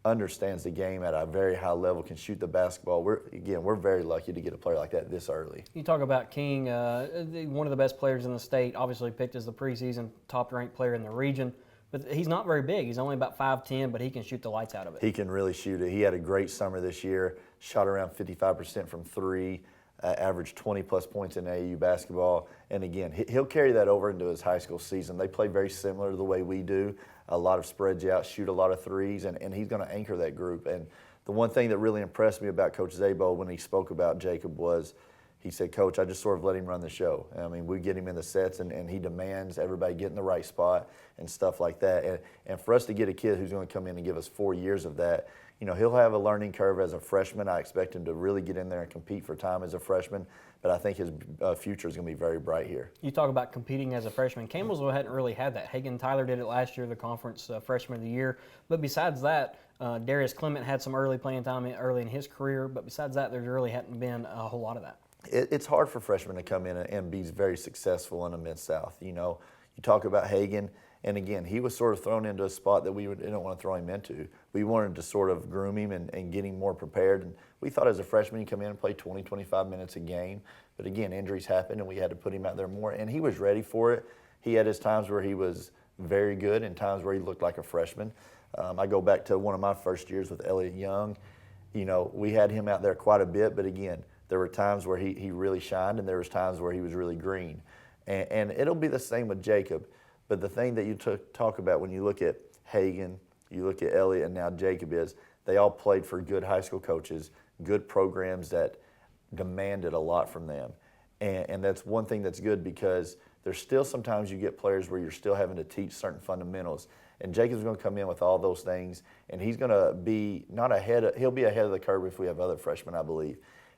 Speaker 7: understands the game at a very high level, can shoot the basketball. We're very lucky to get a player like that this early.
Speaker 1: You talk about King, one of the best players in the state, obviously picked as the preseason top-ranked player in the region, but he's not very big. He's only about 5'10", but he can shoot the lights out of it.
Speaker 7: He can really shoot it. He had a great summer this year, shot around 55% from 3, averaged 20-plus points in AAU basketball. And again, he'll carry that over into his high school season. They play very similar to the way we do. A lot of spreads out, shoot a lot of threes, and he's going to anchor that group. And the one thing that really impressed me about Coach Szabo when he spoke about Jacob was he said, Coach, I just sort of let him run the show. I mean, we get him in the sets, and he demands everybody get in the right spot and stuff like that. And for us to get a kid who's going to come in and give us 4 years of that, he'll have a learning curve as a freshman. I expect him to really get in there and compete for time as a freshman, but I think his future is going to be very bright here.
Speaker 1: You talk about competing as a freshman. Campbellsville hadn't really had that. Hagen Tyler did it last year, the conference freshman of the year. But besides that, Darius Clement had some early playing time early in his career, but besides that, there really hadn't been a whole lot of that.
Speaker 7: It's hard for freshmen to come in and be very successful in the Mid-South. You know, you talk about Hagan, and again, he was sort of thrown into a spot that we didn't want to throw him into. We wanted to sort of groom him and get him more prepared. And we thought as a freshman he'd come in and play 20, 25 minutes a game. But again, injuries happened and we had to put him out there more. And he was ready for it. He had his times where he was very good and times where he looked like a freshman. I go back to one of my first years with Elliott Young. You know, we had him out there quite a bit, but again, there were times where he really shined and there was times where he was really green. And it'll be the same with Jacob. But the thing that you talk about when you look at Hagan, you look at Elliott, and now Jacob is they all played for good high school coaches, good programs that demanded a lot from them. And that's one thing that's good because there's still sometimes you get players where you're still having to teach certain fundamentals. And Jacob's going to come in with all those things, and he's going to be he'll be ahead of the curve if we have other freshmen, I believe.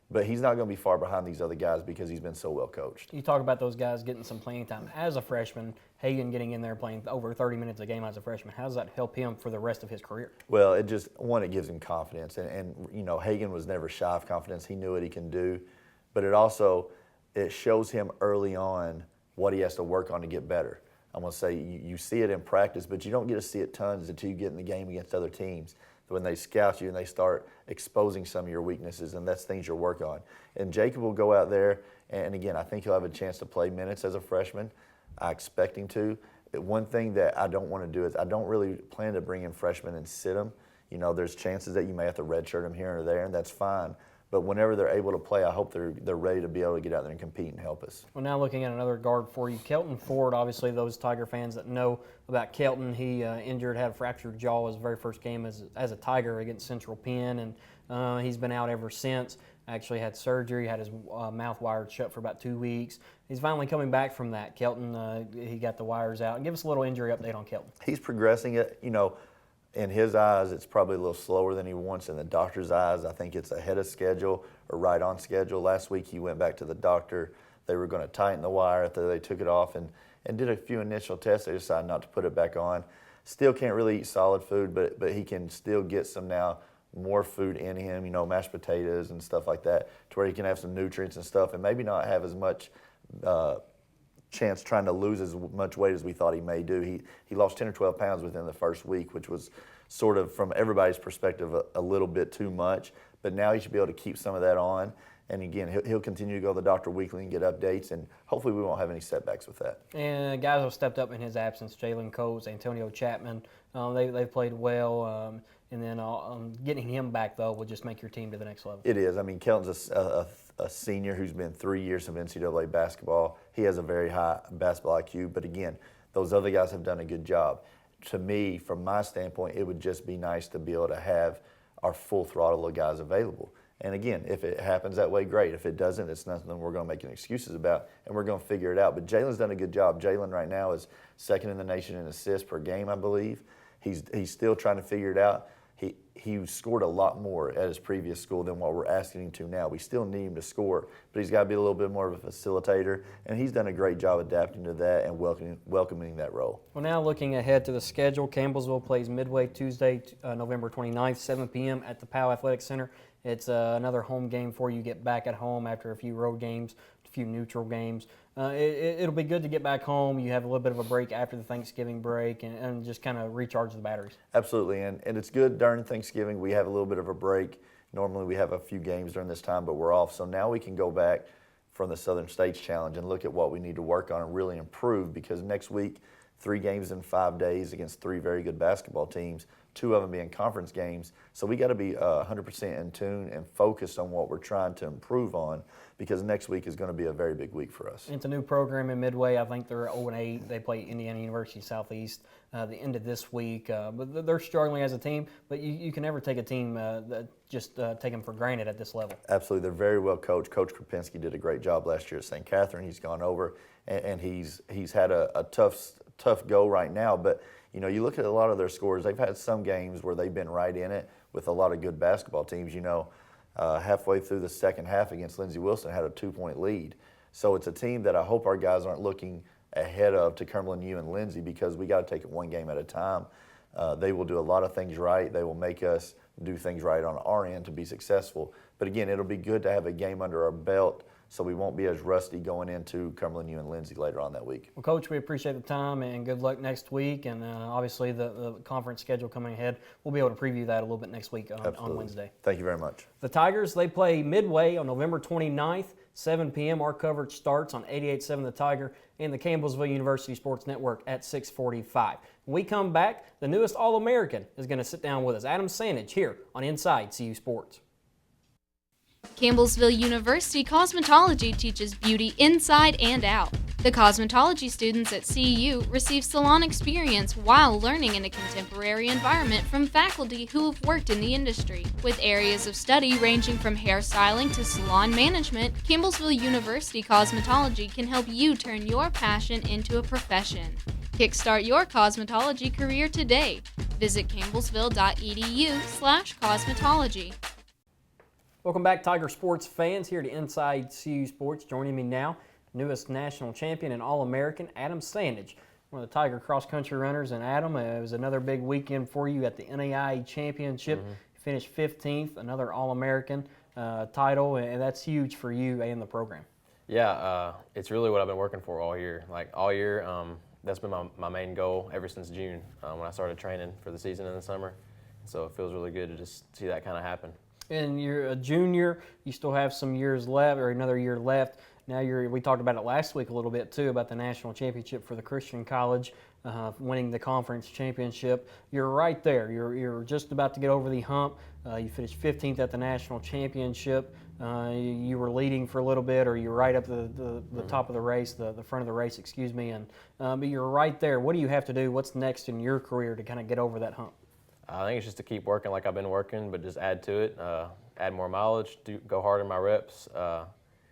Speaker 7: But he's not going to be far behind these other guys because he's been so well coached.
Speaker 1: You talk about those guys getting some playing time as a freshman, Hagan getting in there playing over 30 minutes a game as a freshman. How does that help him for the rest of his career?
Speaker 7: Well, it gives him confidence. And you know, Hagan was never shy of confidence. He knew what he can do. But it shows him early on what he has to work on to get better. I'm going to say you see it in practice, but you don't get to see it tons until you get in the game against other teams. When they scout you and they start exposing some of your weaknesses, and that's things you'll work on. And Jacob will go out there, and again, I think he'll have a chance to play minutes as a freshman. I expect him to. One thing that I don't want to do is I don't really plan to bring in freshmen and sit them. You know, there's chances that you may have to redshirt them here or there, and that's fine. But whenever they're able to play, I hope they're ready to be able to get out there and compete and help us.
Speaker 1: Well, now looking at another guard for you, Kelton Ford. Obviously, those Tiger fans that know about Kelton, he had a fractured jaw his very first game as a Tiger against Central Penn, and he's been out ever since. Actually had surgery, had his mouth wired shut for about 2 weeks. He's finally coming back from that. Kelton, he got the wires out. Give us a little injury update on Kelton.
Speaker 7: He's progressing it, you know. In his eyes, it's probably a little slower than he wants. In the doctor's eyes, I think it's ahead of schedule or right on schedule. Last week, he went back to the doctor. They were going to tighten the wire after they took it off and did a few initial tests. They decided not to put it back on. Still can't really eat solid food, but he can still get some now more food in him, you know, mashed potatoes and stuff like that, to where he can have some nutrients and stuff and maybe not have as much chance trying to lose as much weight as we thought he may do. He lost 10 or 12 pounds within the first week, which was sort of, from everybody's perspective, a little bit too much. But now he should be able to keep some of that on. And again, he'll continue to go to the doctor weekly and get updates, and hopefully we won't have any setbacks with that.
Speaker 1: And guys have stepped up in his absence. Jalen Coates, Antonio Chapman, they've played well. And then getting him back, though, will just make your team to the next level.
Speaker 7: It is. I mean, Kelton's a senior who's been 3 years of NCAA basketball. He has a very high basketball IQ. But again, those other guys have done a good job. To me, from my standpoint, it would just be nice to be able to have our full throttle of guys available. And again, if it happens that way, great. If it doesn't, it's nothing we're going to make any excuses about, and we're going to figure it out. But Jalen's done a good job. Jalen right now is second in the nation in assists per game, I believe. He's still trying to figure it out. He scored a lot more at his previous school than what we're asking him to now. We still need him to score, but he's got to be a little bit more of a facilitator, and he's done a great job adapting to that and welcoming that role.
Speaker 1: Well, now looking ahead to the schedule, Campbellsville plays Midway Tuesday, November 29th, 7 p.m. at the Powell Athletic Center. It's another home game for you. Get back at home after a few road games, a few neutral games. It'll be good to get back home. You have a little bit of a break after the Thanksgiving break and just kind of recharge the batteries.
Speaker 7: Absolutely, and it's good during Thanksgiving. We have a little bit of a break. Normally we have a few games during this time, but we're off. So now we can go back from the Southern States Challenge and look at what we need to work on and really improve, because next week, 3 games in 5 days against 3 very good basketball teams, 2 of them being conference games. So we got to be 100% in tune and focused on what we're trying to improve on, because next week is going to be a very big week for us.
Speaker 1: It's a new program in Midway. I think they're 0-8. They play Indiana University Southeast the end of this week. But they're struggling as a team, but you can never take a team that just take them for granted at this level.
Speaker 7: Absolutely. They're very well coached. Coach Krupinski did a great job last year at St. Catherine. He's gone over, and he's had a tough go right now. But you know, you look at a lot of their scores. They've had some games where they've been right in it with a lot of good basketball teams. You know, halfway through the second half against Lindsey Wilson had a 2-point lead. So it's a team that I hope our guys aren't looking ahead of to Cumberland U and Lindsey, because we got to take it one game at a time. They will do a lot of things right. They will make us do things right on our end to be successful. But again, it'll be good to have a game under our belt so we won't be as rusty going into Cumberland U and Lindsay later on that week.
Speaker 1: Well, Coach, we appreciate the time and good luck next week. And obviously the conference schedule coming ahead, we'll be able to preview that a little bit next week on Wednesday.
Speaker 7: Thank you very much.
Speaker 1: The Tigers, they play Midway on November 29th, 7 p.m. Our coverage starts on 88.7 The Tiger and the Campbellsville University Sports Network at 6:45. When we come back, the newest All-American is going to sit down with us, Adam Sandage, here on Inside CU Sports.
Speaker 3: Campbellsville University Cosmetology teaches beauty inside and out. The cosmetology students at CU receive salon experience while learning in a contemporary environment from faculty who have worked in the industry. With areas of study ranging from hairstyling to salon management, Campbellsville University Cosmetology can help you turn your passion into a profession. Kickstart your cosmetology career today. Visit campbellsville.edu/cosmetology.
Speaker 1: Welcome back, Tiger sports fans, here to Inside CU Sports. Joining me now, newest national champion and All-American, Adam Sandage, one of the Tiger cross-country runners. And Adam, it was another big weekend for you at the NAIA Championship. You finished 15th, another All-American title, and that's huge for you and the program.
Speaker 9: Yeah, it's really what I've been working for all year. Like all year, that's been my main goal ever since June when I started training for the season in the summer. So it feels really good to just see that kind of happen.
Speaker 1: And you're a junior, you still have some years left, or another year left. Now we talked about it last week a little bit too, about the national championship for the Christian College, winning the conference championship. You're right there. You're just about to get over the hump. You finished 15th at the national championship. You were leading for a little bit, or you're right up the top of the race, the front of the race, excuse me. And but you're right there. What do you have to do? What's next in your career to kind of get over that hump?
Speaker 9: I think it's just to keep working like I've been working, but just add to it, add more mileage, go harder in my reps,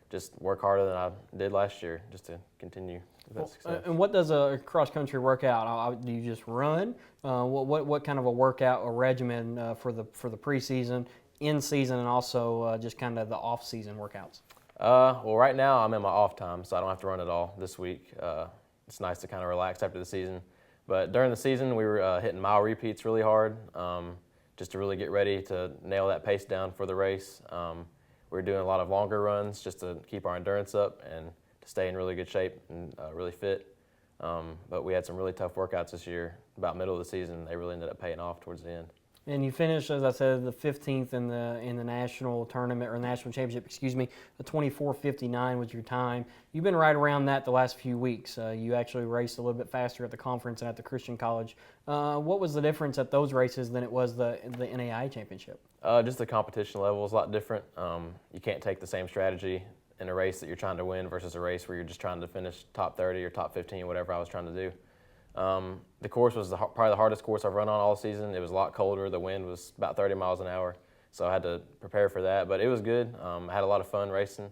Speaker 9: just work harder than I did last year, just to continue that success.
Speaker 1: And what does a cross-country workout? Do you just run? What kind of a workout or regimen for the preseason, in season, and also just kind of the off-season workouts?
Speaker 9: Well, right now I'm in my off time, so I don't have to run at all this week. It's nice to kind of relax after the season. But during the season, we were hitting mile repeats really hard, just to really get ready to nail that pace down for the race. We were doing a lot of longer runs just to keep our endurance up and to stay in really good shape and really fit. But we had some really tough workouts this year. About middle of the season, they really ended up paying off towards the end.
Speaker 1: And you finished, as I said, the 15th in the national tournament, or national championship, excuse me. The 24:59 was your time. You've been right around that the last few weeks. You actually raced a little bit faster at the conference and at the Christian College. What was the difference at those races than it was the NAIA championship?
Speaker 9: Just the competition level is a lot different. You can't take the same strategy in a race that you're trying to win versus a race where you're just trying to finish top 30 or top 15, whatever I was trying to do. The course was probably the hardest course I've run on all season. It was a lot colder. The wind was about 30 miles an hour, so I had to prepare for that. But it was good. I had a lot of fun racing.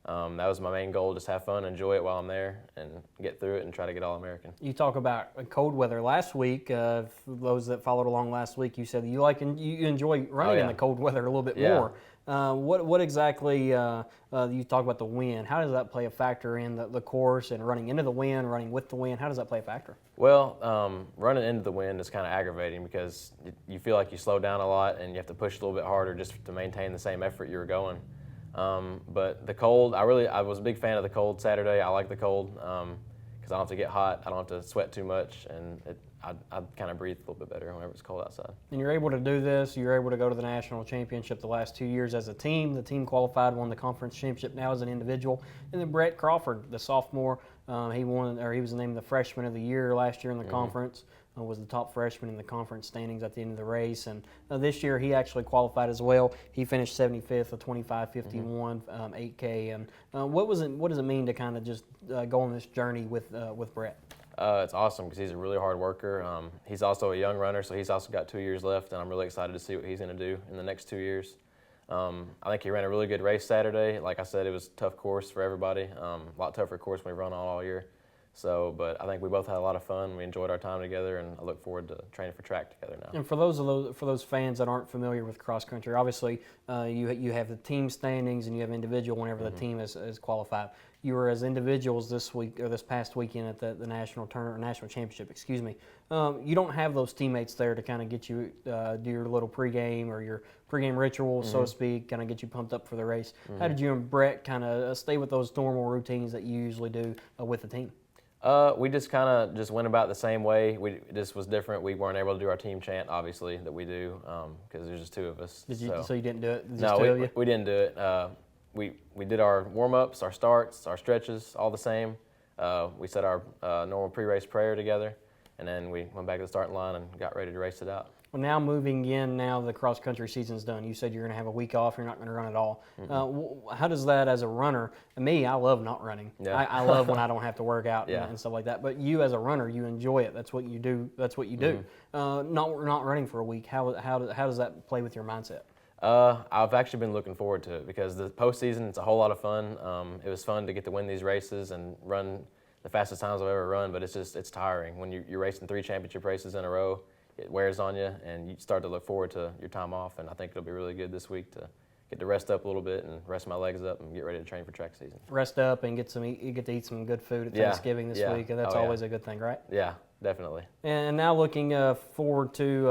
Speaker 9: That was my main goal, just have fun, enjoy it while I'm there, and get through it and try to get All-American.
Speaker 1: You talk about cold weather last week. For those that followed along last week, you said you enjoy running in the cold weather a little bit more. What exactly, you talk about the wind, how does that play a factor in the course and running into the wind, running with the wind? How does that play a factor?
Speaker 9: Well, running into the wind is kind of aggravating because you feel like you slow down a lot and you have to push a little bit harder just to maintain the same effort you were going. But the cold, I was a big fan of the cold Saturday. I like the cold because I don't have to get hot, I don't have to sweat too much, and I kind of breathe a little bit better whenever it's cold outside. And
Speaker 1: you're able to do this. You're able to go to the national championship the last 2 years as a team. The team qualified, won the conference championship now as an individual. And then Brett Crawford, the sophomore, he was named the freshman of the year last year in the conference. Was the top freshman in the conference standings at the end of the race, and this year he actually qualified as well. He finished 75th, a 25:51 8K. And what does it mean to kind of just go on this journey with Brett?
Speaker 9: It's awesome because he's a really hard worker. He's also a young runner, so he's also got 2 years left, and I'm really excited to see what he's going to do in the next 2 years. I think he ran a really good race Saturday. Like I said, it was a tough course for everybody. A lot tougher course we run all year. So, but I think we both had a lot of fun. We enjoyed our time together, and I look forward to training for track together now.
Speaker 1: And for those fans that aren't familiar with cross country, obviously you have the team standings and you have individual whenever the team is qualified. You were as individuals this week or this past weekend at the national tournament, or national championship, excuse me. You don't have those teammates there to kind of get you do your little pregame or your pregame ritual, so to speak, kind of get you pumped up for the race. How did you and Brett kind of stay with those normal routines that you usually do with the team?
Speaker 9: We just kind of just went about the same way. This was different. We weren't able to do our team chant, obviously, that we do, because there's just two of us.
Speaker 1: So you didn't do it?
Speaker 9: No, we didn't do it. We did our warm-ups, our starts, our stretches, all the same. We said our normal pre-race prayer together, and then we went back to the starting line and got ready to race it out.
Speaker 1: Well, now moving in, now the cross-country season's done. You said you're going to have a week off. You're not going to run at all. How does that, as a runner, and me, I love not running.
Speaker 9: Yeah.
Speaker 1: I love when I don't have to work out and stuff like that. But you, as a runner, you enjoy it. That's what you do. That's what you do. Not running for a week. How does that play with your mindset?
Speaker 9: I've actually been looking forward to it because the postseason, it's a whole lot of fun. It was fun to get to win these races and run the fastest times I've ever run, but it's tiring. When you're racing 3 championship races in a row, it wears on you, and you start to look forward to your time off, and I think it'll be really good this week to get to rest up a little bit and rest my legs up and get ready to train for track season.
Speaker 1: Rest up and you get to eat some good food at Thanksgiving this week, and that's always a good thing, right?
Speaker 9: Yeah, definitely.
Speaker 1: And now looking forward to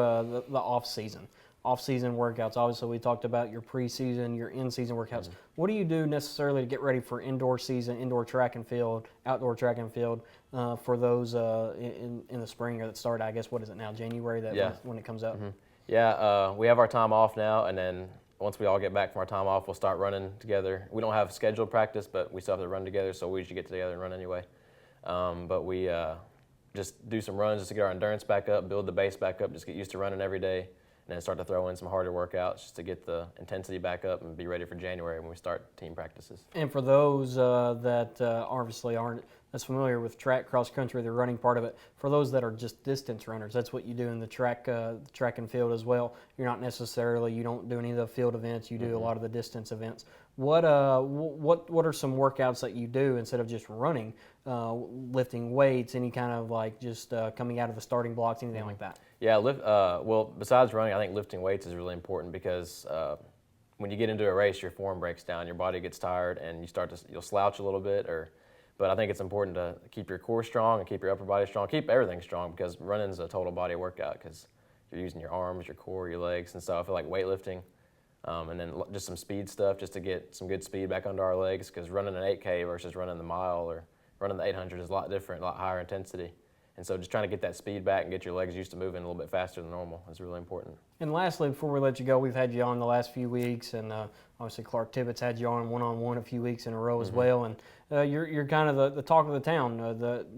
Speaker 1: the off-season. Off-season workouts. Obviously, we talked about your preseason, your in-season workouts. What do you do necessarily to get ready for indoor season, indoor track and field, outdoor track and field for those in the spring or that started, I guess, what is it now, January, when it comes up?
Speaker 9: Yeah, we have our time off now, and then once we all get back from our time off, we'll start running together. We don't have scheduled practice, but we still have to run together, so we usually get together and run anyway. But we just do some runs just to get our endurance back up, build the base back up, just get used to running every day. And then start to throw in some harder workouts just to get the intensity back up and be ready for January when we start team practices.
Speaker 1: And for those that obviously aren't as familiar with track, cross country, the running part of it, for those that are just distance runners, that's what you do in the track and field as well. You're not necessarily, you don't do any of the field events, you do a lot of the distance events. What are some workouts that you do instead of just running, lifting weights, any kind of like just coming out of the starting blocks, anything like that?
Speaker 9: Yeah, well, besides running, I think lifting weights is really important because when you get into a race, your form breaks down, your body gets tired, and you'll slouch a little bit. But I think it's important to keep your core strong and keep your upper body strong, keep everything strong because running is a total body workout because you're using your arms, your core, your legs, and so I feel like weightlifting, and then just some speed stuff just to get some good speed back under our legs because running an 8K versus running the mile or running the 800 is a lot different, a lot higher intensity. And so just trying to get that speed back and get your legs used to moving a little bit faster than normal is really important.
Speaker 1: And lastly, before we let you go, we've had you on the last few weeks, and obviously Clark Tibbetts had you on one-on-one a few weeks in a row as well. And you're kind of the talk of the town.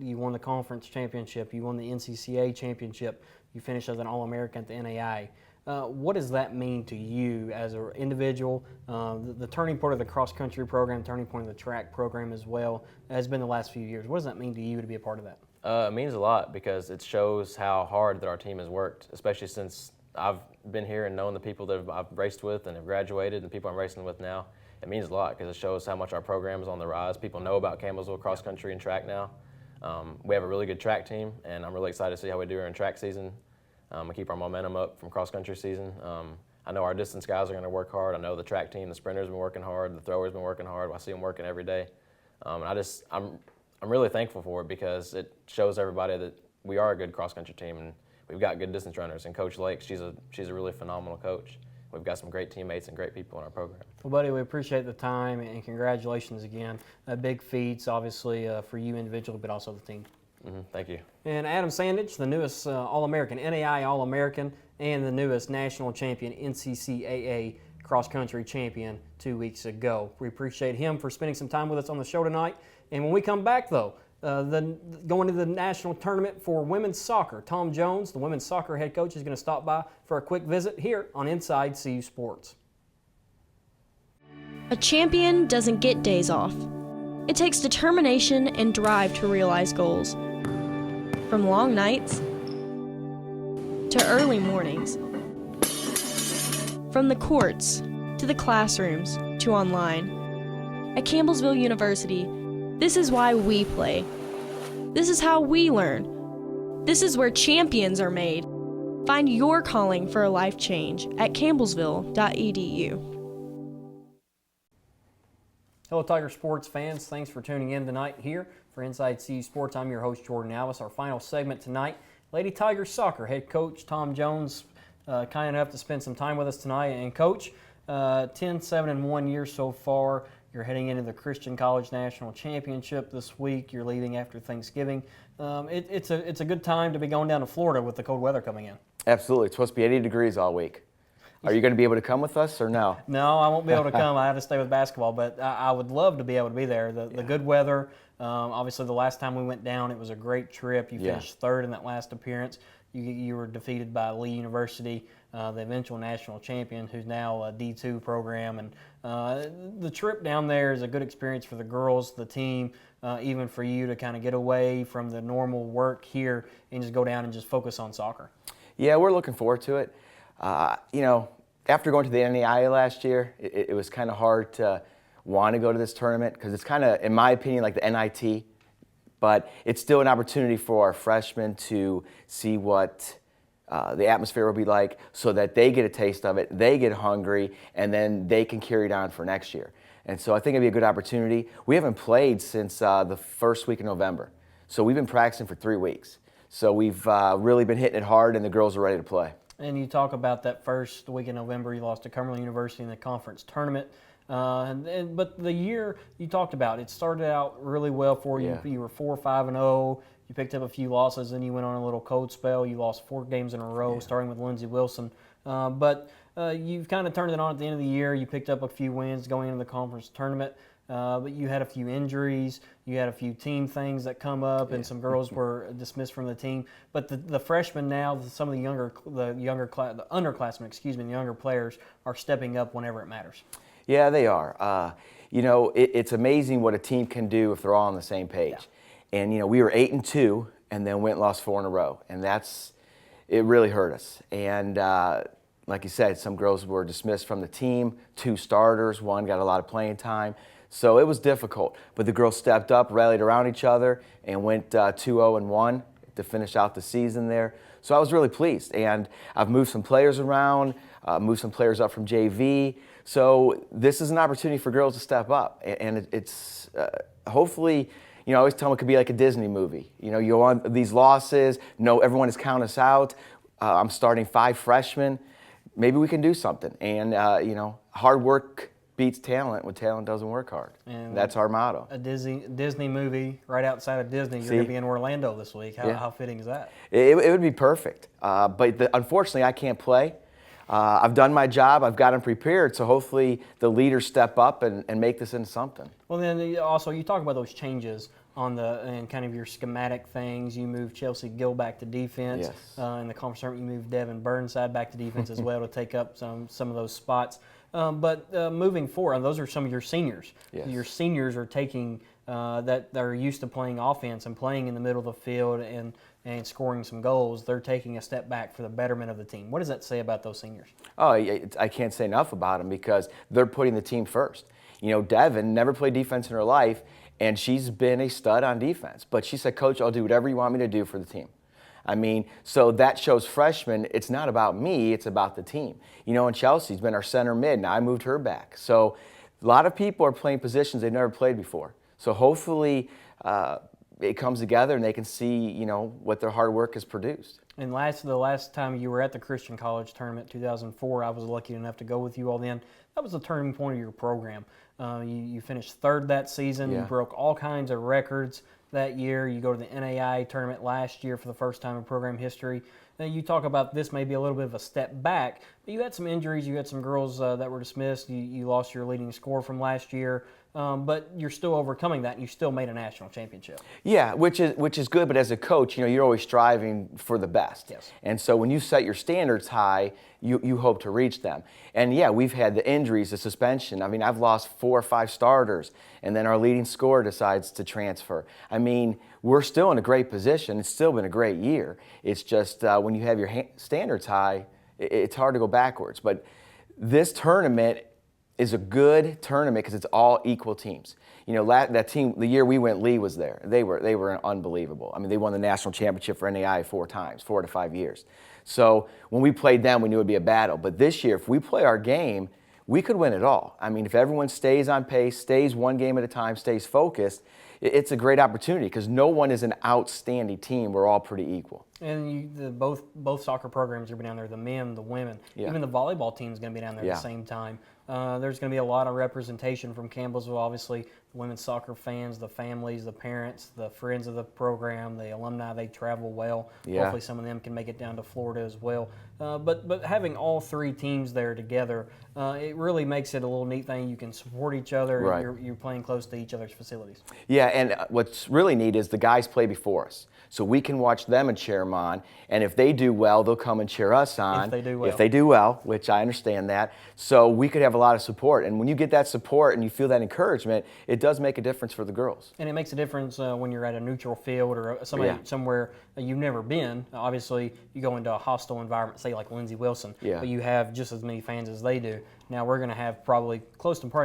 Speaker 1: You won the conference championship. You won the NCCA championship. You finished as an All-American at the NAI. What does that mean to you as an individual? The turning point of the cross-country program, turning point of the track program as well, has been the last few years. What does that mean to you to be a part of that?
Speaker 9: It means a lot because it shows how hard that our team has worked, especially since I've been here and known the people that I've raced with and have graduated and the people I'm racing with now. It means a lot because it shows how much our program is on the rise. People know about Campbellsville cross country and track now. We have a really good track team, and I'm really excited to see how we do during track season and keep our momentum up from cross country season. I know our distance guys are going to work hard. I know the track team, the sprinters have been working hard, the throwers have been working hard. I see them working every day. I'm really thankful for it because it shows everybody that we are a good cross-country team and we've got good distance runners. And Coach Lake, she's a really phenomenal coach. We've got some great teammates and great people in our program.
Speaker 1: Well, buddy, we appreciate the time and congratulations again. Big feats, obviously, for you individually, but also the team.
Speaker 9: Thank you.
Speaker 1: And Adam Sandage, the newest All-American, NAI All-American, and the newest national champion, NCCAA cross-country champion 2 weeks ago. We appreciate him for spending some time with us on the show tonight. And when we come back, though, going to the national tournament for women's soccer, Tom Jones, the women's soccer head coach, is going to stop by for a quick visit here on Inside CU Sports.
Speaker 10: A champion doesn't get days off. It takes determination and drive to realize goals. From long nights to early mornings. From the courts to the classrooms to online. At Campbellsville University, this is why we play. This is how we learn. This is where champions are made. Find your calling for a life change at campbellsville.edu.
Speaker 1: Hello, Tiger sports fans. Thanks for tuning in tonight here for Inside CU Sports. I'm your host, Jordan Alvis. Our final segment tonight, Lady Tigers soccer head coach Tom Jones, kind enough to spend some time with us tonight. And Coach, 10-7-1 year so far. You're heading into the Christian College National Championship this week. You're leaving after Thanksgiving. It's a good time to be going down to Florida with the cold weather coming in.
Speaker 11: Absolutely. It's supposed to be 80 degrees all week. Are you going to be able to come with us or no?
Speaker 1: No, I won't be able to come. I have to stay with basketball, but I would love to be able to be there. The good weather, obviously the last time we went down, it was a great trip. You finished third in that last appearance. You were defeated by Lee University, the eventual national champion, who's now a D2 program. And the trip down there is a good experience for the girls, the team, even for you to kind of get away from the normal work here and just go down and just focus on soccer. Yeah,
Speaker 11: we're looking forward to it. After going to the NAIA last year, it was kind of hard to want to go to this tournament because it's kind of, in my opinion, like the NIT. But it's still an opportunity for our freshmen to see what the atmosphere will be like so that they get a taste of it, they get hungry, and then they can carry it on for next year. And so I think it'd be a good opportunity. We haven't played since the first week of November. So we've been practicing for 3 weeks. So we've really been hitting it hard, and the girls are ready to play.
Speaker 1: And you talk about that first week in November, you lost to Cumberland University in the conference tournament. But the year you talked about, it started out really well for you. You were 4-5-0. You picked up a few losses, and you went on a little cold spell. You lost 4 games in a row, starting with Lindsey Wilson. But you've kind of turned it on at the end of the year. You picked up a few wins going into the conference tournament. But you had a few injuries, you had a few team things that come up, and some girls were dismissed from the team. But the freshmen now, some of the underclassmen, the younger players are stepping up whenever it matters.
Speaker 11: Yeah, they are. It's amazing what a team can do if they're all on the same page. Yeah. And we were 8-2, and then went and lost 4 in a row, and it really hurt us. And like you said, some girls were dismissed from the team. 2 starters, 1 got a lot of playing time. So it was difficult, but the girls stepped up, rallied around each other, and went 2-0-1 to finish out the season there. So I was really pleased, and I've moved some players around, moved some players up from JV. So this is an opportunity for girls to step up, and it's hopefully, I always tell them it could be like a Disney movie. You go on these losses, everyone is counting us out. I'm starting 5 freshmen. Maybe we can do something, and hard work beats talent when talent doesn't work hard. And that's our motto.
Speaker 1: A Disney movie right outside of Disney. You're going to be in Orlando this week. How fitting is that?
Speaker 11: It would be perfect. But unfortunately, I can't play. I've done my job. I've got them prepared. So hopefully the leaders step up and make this into something.
Speaker 1: Well, then also you talk about those changes and kind of your schematic things. You moved Chelsea Gill back to defense. Yes. In the conference tournament, you moved Devin Burnside back to defense as well to take up some of those spots. But moving forward, those are some of your seniors. Yes. Your seniors are taking that they're used to playing offense and playing in the middle of the field and scoring some goals. They're taking a step back for the betterment of the team. What does that say about those seniors?
Speaker 11: Oh, I can't say enough about them because they're putting the team first. Devin never played defense in her life, and she's been a stud on defense. But she said, Coach, I'll do whatever you want me to do for the team. So that shows freshmen, it's not about me, it's about the team. And Chelsea's been our center mid, now I moved her back. So a lot of people are playing positions they've never played before. So hopefully it comes together and they can see, what their hard work has produced.
Speaker 1: And the last time you were at the Christian College Tournament, 2004, I was lucky enough to go with you all then. That was the turning point of your program. You finished 3rd that season. You broke all kinds of records that year. You go to the NAIA tournament last year for the first time in program history. Now you talk about this may be a little bit of a step back, but you had some injuries. You had some girls that were dismissed. You lost your leading scorer from last year. But you're still overcoming that, and you still made a national championship.
Speaker 11: Yeah, which is good. But as a coach, you're always striving for the best.
Speaker 1: Yes.
Speaker 11: And so when you set your standards high, you hope to reach them. And yeah, we've had the injuries, the suspension. I've lost 4 or 5 starters, and then our leading scorer decides to transfer. We're still in a great position. It's still been a great year. It's just when you have your standards high, it's hard to go backwards. But this tournament, is a good tournament because it's all equal teams. You know, that team, the year we went, Lee was there. They were unbelievable. I mean, they won the national championship for NAI 4 times, 4 to 5 years. So when we played them, we knew it would be a battle. But this year, if we play our game, we could win it all. I mean, if everyone stays on pace, stays one game at a time, stays focused, it's a great opportunity because no one is an outstanding team. We're all pretty equal.
Speaker 1: And both soccer programs are going to be down there, the men, the women.
Speaker 11: Yeah.
Speaker 1: Even the volleyball team is going to be down there at the same time. There's going to be a lot of representation from Campbellsville, obviously, the women's soccer fans, the families, the parents, the friends of the program, the alumni. They travel well.
Speaker 11: Yeah.
Speaker 1: Hopefully some of them can make it down to Florida as well. But having all 3 teams there together, it really makes it a little neat thing. You can support each other.
Speaker 11: Right.
Speaker 1: You're playing close to each other's facilities.
Speaker 11: Yeah, and what's really neat is the guys play before us. So we can watch them and cheer them on. And if they do well, they'll come and cheer us on.
Speaker 1: If they do well.
Speaker 11: If they do well, which I understand that. So we could have a lot of support. And when you get that support and you feel that encouragement, it does make a difference for the girls.
Speaker 1: And it makes a difference when you're at a neutral field or somewhere you've never been. Obviously, you go into a hostile environment, say like Lindsey Wilson, but you have just as many fans as they do. Now we're going to have probably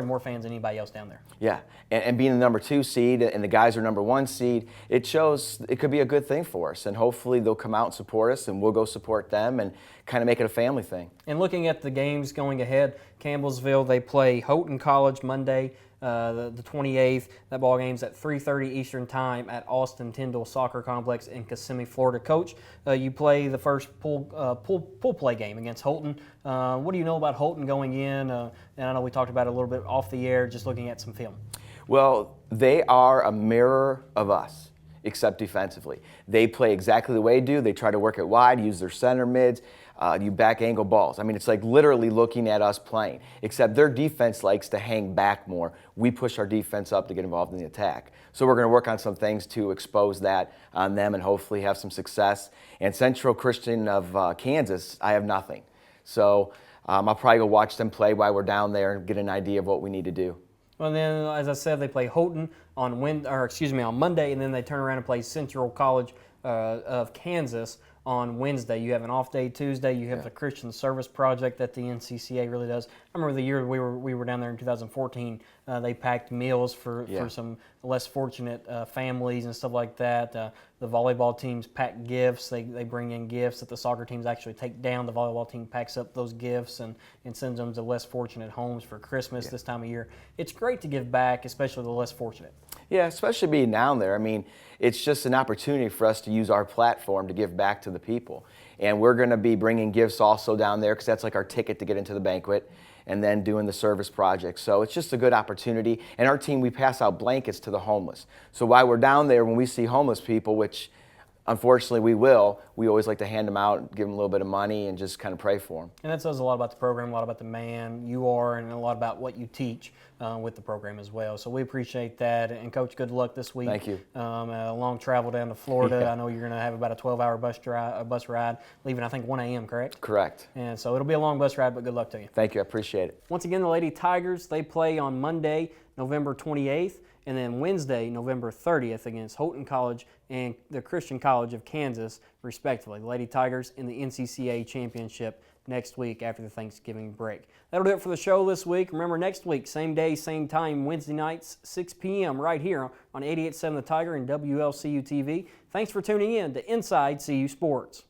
Speaker 1: more fans than anybody else down there.
Speaker 11: Yeah, and being the number 2 seed and the guys are number 1 seed, it shows it could be a good thing for us. And hopefully they'll come out and support us and we'll go support them and kind of make it a family thing.
Speaker 1: And looking at the games going ahead, Campbellsville, they play Houghton College Monday, the 28th. That ball game's at 3:30 Eastern Time at Austin Tyndall Soccer Complex in Kissimmee, Florida. Coach, you play the first pool play game against Houghton. What do you know about Houghton going in? And I know we talked about it a little bit off the air, just looking at some film.
Speaker 11: Well, they are a mirror of us, except defensively. They play exactly the way they do. They try to work it wide, use their center mids, you back angle balls. I mean, it's like literally looking at us playing, except their defense likes to hang back more. We push our defense up to get involved in the attack. So we're going to work on some things to expose that on them and hopefully have some success. And Central Christian of Kansas, I have nothing. So I'll probably go watch them play while we're down there and get an idea of what we need to do.
Speaker 1: Well, then, as I said, they play Houghton on Monday, and then they turn around and play Central College of Kansas on Wednesday. You have an off day Tuesday. You have the Christian Service Project that the NCCA really does. I remember the year we were down there in 2014. They packed meals for some less fortunate families and stuff like that. The volleyball teams pack gifts. They bring in gifts that the soccer teams actually take down. The volleyball team packs up those gifts and sends them to less fortunate homes for Christmas this time of year. It's great to give back, especially the less fortunate.
Speaker 11: Yeah, especially being down there. I mean, it's just an opportunity for us to use our platform to give back to the people. And we're going to be bringing gifts also down there because that's like our ticket to get into the banquet, and then doing the service project. So it's just a good opportunity. And our team, we pass out blankets to the homeless. So while we're down there, when we see homeless people, which unfortunately we always like to hand them out, give them a little bit of money, and just kind of pray for them. And
Speaker 1: that says a lot about the program, a lot about the man you are, and a lot about what you teach with the program as well. So we appreciate that. And Coach, good luck this week.
Speaker 11: Thank you.
Speaker 1: A long travel down to Florida. I know you're going to have about a 12-hour bus ride, leaving I think 1 a.m., correct?
Speaker 11: Correct.
Speaker 1: And so it'll be a long bus ride, but good luck to you.
Speaker 11: Thank you. I appreciate it.
Speaker 1: Once again, the Lady Tigers, they play on Monday, November 28th, and then Wednesday, November 30th against Houghton College and the Christian College of Kansas, respectively. The Lady Tigers in the NCCA Championship next week after the Thanksgiving break. That'll do it for the show this week. Remember, next week, same day, same time, Wednesday nights, 6 p.m. right here on 88.7 The Tiger and WLCU TV. Thanks for tuning in to Inside CU Sports.